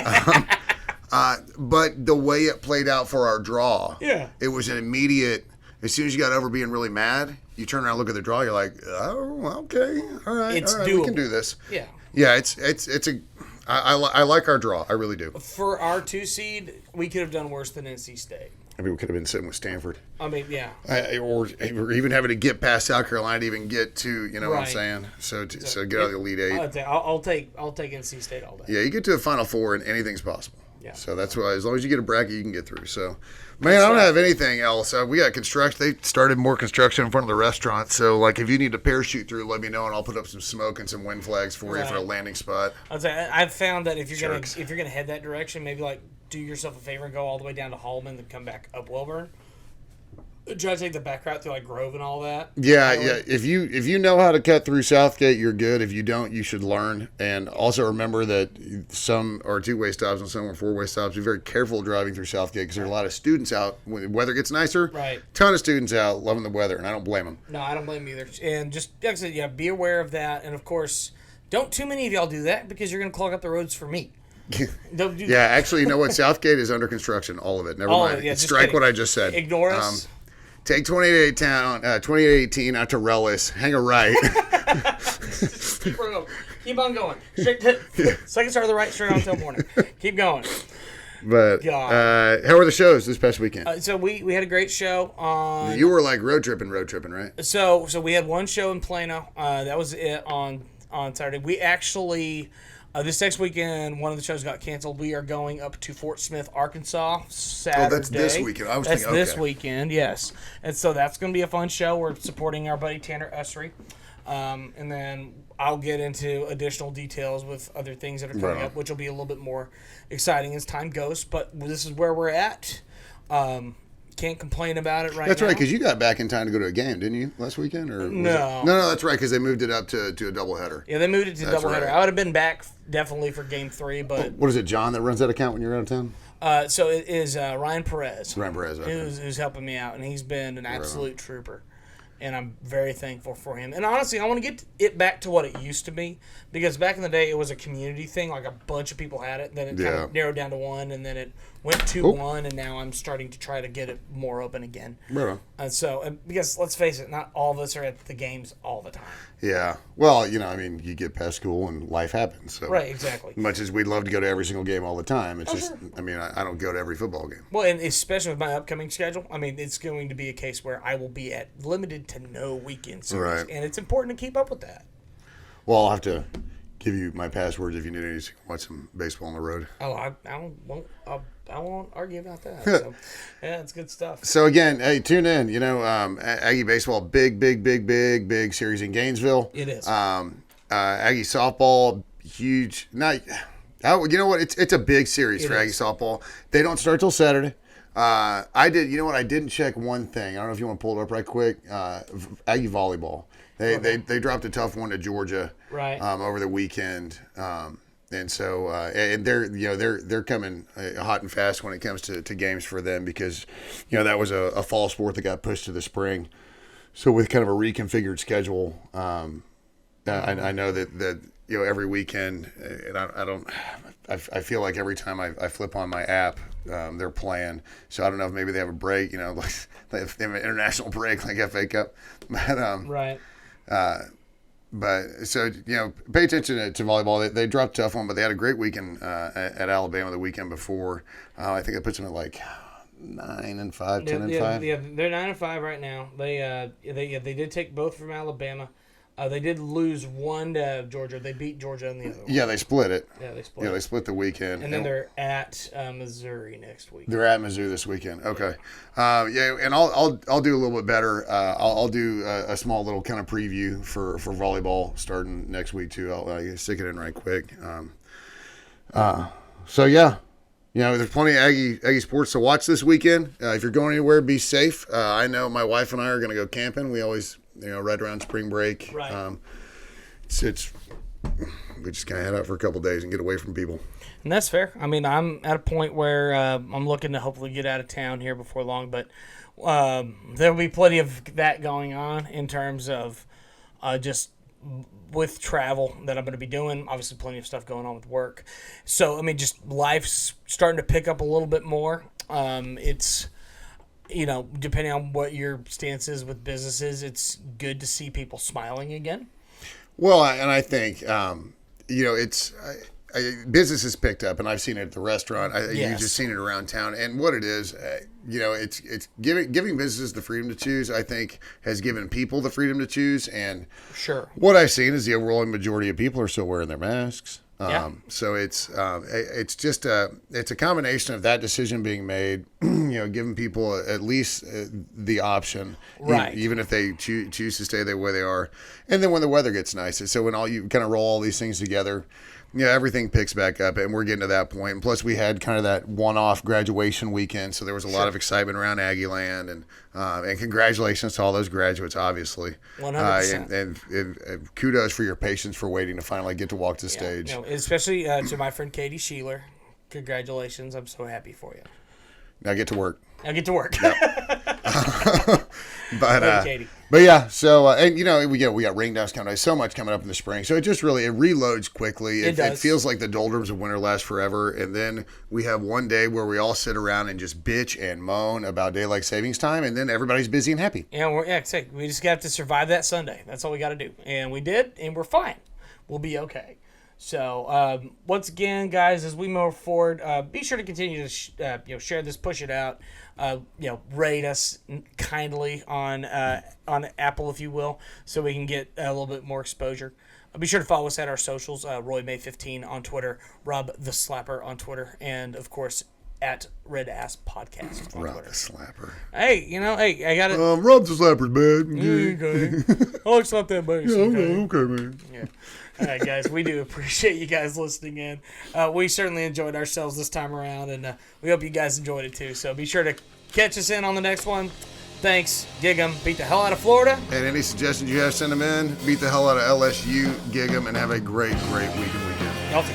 D: But the way it played out for our draw, it was an immediate. As soon as you got over being really mad, you turn around and look at the draw. You're like, oh, okay, all right,
C: doable.
D: We can do this.
C: Yeah.
D: Yeah, it's a. I like our draw. I really do.
C: For our 2 seed, we could have done worse than NC State.
D: I mean, we could have been sitting with Stanford.
C: I mean, yeah.
D: Or even having to get past South Carolina to even get to, you know what I'm
C: Right.
D: saying? So get out of the Elite Eight.
C: I'll take NC State all day.
D: Yeah, you get to the Final Four and anything's possible.
C: Yeah.
D: So that's why, as long as you get a bracket, you can get through. So, man, I don't have anything else. We got construction. They started more construction in front of the restaurant. So, like, if you need to parachute through, let me know, and I'll put up some smoke and some wind flags for you for a landing spot.
C: I've found that if you're gonna head that direction, maybe like do yourself a favor and go all the way down to Hallman, then come back up Wilburn. Try to take the back route through like Grove and all that.
D: Yeah. If you know how to cut through Southgate, you're good. If you don't, you should learn. And also remember that some are 2-way stops and some are 4-way stops. Be very careful driving through Southgate because there are a lot of students out. When the weather gets nicer,
C: Right.
D: Ton of students out loving the weather, and I don't blame them.
C: No, I don't blame you either. And just like I said, yeah, be aware of that. And of course, don't too many of y'all do that because you're gonna clog up the roads for me. Don't do
D: Yeah, actually, you know what? Southgate is under construction, all of it. Never
C: All of
D: mind.
C: it, yeah, just
D: Strike
C: kidding.
D: what I just said.
C: Ignore us.
D: Take 2818 out to Rellis. Hang a right.
C: Keep on going. Straight to, second star to the right, straight on until morning. Keep going.
D: But how were the shows this past weekend?
C: So we had a great show on.
D: You were like road tripping, right?
C: So we had one show in Plano. That was it on Saturday. We actually this next weekend one of the shows got canceled. We are going up to Fort Smith, Arkansas, Saturday.
D: Oh, that's this weekend. I was
C: that's
D: thinking,
C: this
D: okay.
C: weekend, yes. And so that's going to be a fun show. We're supporting our buddy Tanner Ussery, and then I'll get into additional details with other things that are coming up, which will be a little bit more exciting as time goes. But this is where we're at. Can't complain about it right now.
D: That's right, because you got back in time to go to a game, didn't you, last weekend? Or
C: No.
D: No, that's right, because they moved it up to a doubleheader.
C: Yeah, they moved it to
D: That's
C: doubleheader.
D: right.
C: I would have been back definitely for Game 3, but
D: What is it, John, that runs that account when you're out of town?
C: so it is Ryan Perez.
D: Ryan Perez, okay.
C: who's helping me out, and he's been an absolute trooper. And I'm very thankful for him. And honestly, I want to get it back to what it used to be. Because back in the day, it was a community thing. Like a bunch of people had it. Then it kind of narrowed down to one. And then it went to one. And now I'm starting to try to get it more open again.
D: Right on.
C: And so, because let's face it, not all of us are at the games all the time.
D: Yeah. Well, I mean, you get past school and life happens. So
C: Right, exactly.
D: much as we'd love to go to every single game all the time, it's just,
C: sure.
D: I mean, I don't go to every football game.
C: Well, and especially with my upcoming schedule, I mean, it's going to be a case where I will be at limited to no weekend series.
D: Right.
C: And it's important to keep up with that.
D: Well, I'll have to give you my passwords if you need any to watch some baseball on the road.
C: Oh, I won't argue about that. So, yeah, it's good stuff.
D: So again, hey, tune in. Aggie baseball, big series in Gainesville.
C: It is.
D: Aggie softball, huge. You know what? It's a big series for Aggie
C: is.
D: softball. They don't start till Saturday. I didn't check one thing. I don't know if you want to pull it up right quick. Aggie volleyball. They dropped a tough one to Georgia.
C: Right.
D: Over the weekend. And so, and they're coming hot and fast when it comes to games for them because, that was a fall sport that got pushed to the spring. So with kind of a reconfigured schedule, I know that every weekend, and I feel like every time I flip on my app, they're playing. So I don't know if maybe they have a break, like they have an international break like FA Cup, but
C: Right.
D: But so pay attention to volleyball. They dropped a tough one, but they had a great weekend at Alabama the weekend before. I think it puts them at like 9-5, 10-5.
C: Yeah, they're 9-5 right now. They did take both from Alabama. They did lose one to Georgia. They beat Georgia in the other one.
D: Yeah, they split it.
C: Yeah, they split.
D: Yeah, they split the weekend.
C: And then they're at Missouri next week.
D: They're at Missouri this weekend. Okay. And I'll do a little bit better. I'll do a small little kind of preview for volleyball starting next week too. I'll stick it in right quick. So yeah. There's plenty of Aggie sports to watch this weekend. If you're going anywhere, be safe. I know my wife and I are going to go camping. We always, right around spring break.
C: Right.
D: We just kind of head out for a couple of days and get away from people.
C: And that's fair. I mean, I'm at a point where I'm looking to hopefully get out of town here before long, but there'll be plenty of that going on in terms of just with travel that I'm going to be doing. Obviously, plenty of stuff going on with work. So, I mean, just life's starting to pick up a little bit more. It's, depending on what your stance is with businesses, it's good to see people smiling again.
D: Well, and I think, it's business has picked up, and I've seen it at the restaurant.
C: Yes.
D: You've just seen it around town. And what it is, it's giving businesses the freedom to choose, I think, has given people the freedom to choose. And
C: sure,
D: what I've seen is the overwhelming majority of people are still wearing their masks.
C: Yeah.
D: So it's just it's a combination of that decision being made, giving people at least the option,
C: right?
D: Even if they choose to stay the way they are, and then when the weather gets nice, so when all you kind of roll all these things together, everything picks back up, and we're getting to that point. And plus, we had kind of that one-off graduation weekend, so there was a lot of excitement around Aggie Land, and congratulations to all those graduates, obviously.
C: 100%.
D: And kudos for your patience for waiting to finally get to walk the stage.
C: Especially to my friend Katie Sheeler. Congratulations! I'm so happy for you.
D: Now get to work. But yeah, so and we got rain downs coming. So much coming up in the spring, so it just really reloads quickly. It feels like the doldrums of winter last forever, and then we have one day where we all sit around and just bitch and moan about daylight savings time, and then everybody's busy and happy.
C: We just have to survive that Sunday. That's all we got to do, and we did, and we're fine. We'll be okay. So once again, guys, as we move forward, be sure to continue to share this, push it out. Rate us kindly on Apple, if you will, so we can get a little bit more exposure. Be sure to follow us at our socials, Roy May 15 on Twitter, Rob the Slapper on Twitter, and of course at RedAss Podcast on
D: Rob
C: Twitter.
D: The Slapper.
C: Hey, I got it.
D: Rob the Slapper's bad.
C: Okay. I like slap that bass.
D: Okay, man.
C: Yeah. All right, guys, we do appreciate you guys listening in. We certainly enjoyed ourselves this time around, and we hope you guys enjoyed it too. So be sure to catch us in on the next one. Thanks. Gig 'em. Beat the hell out of Florida.
D: And any suggestions you have, send them in. Beat the hell out of LSU. Gig 'em, and have a great weekend.
C: Y'all too.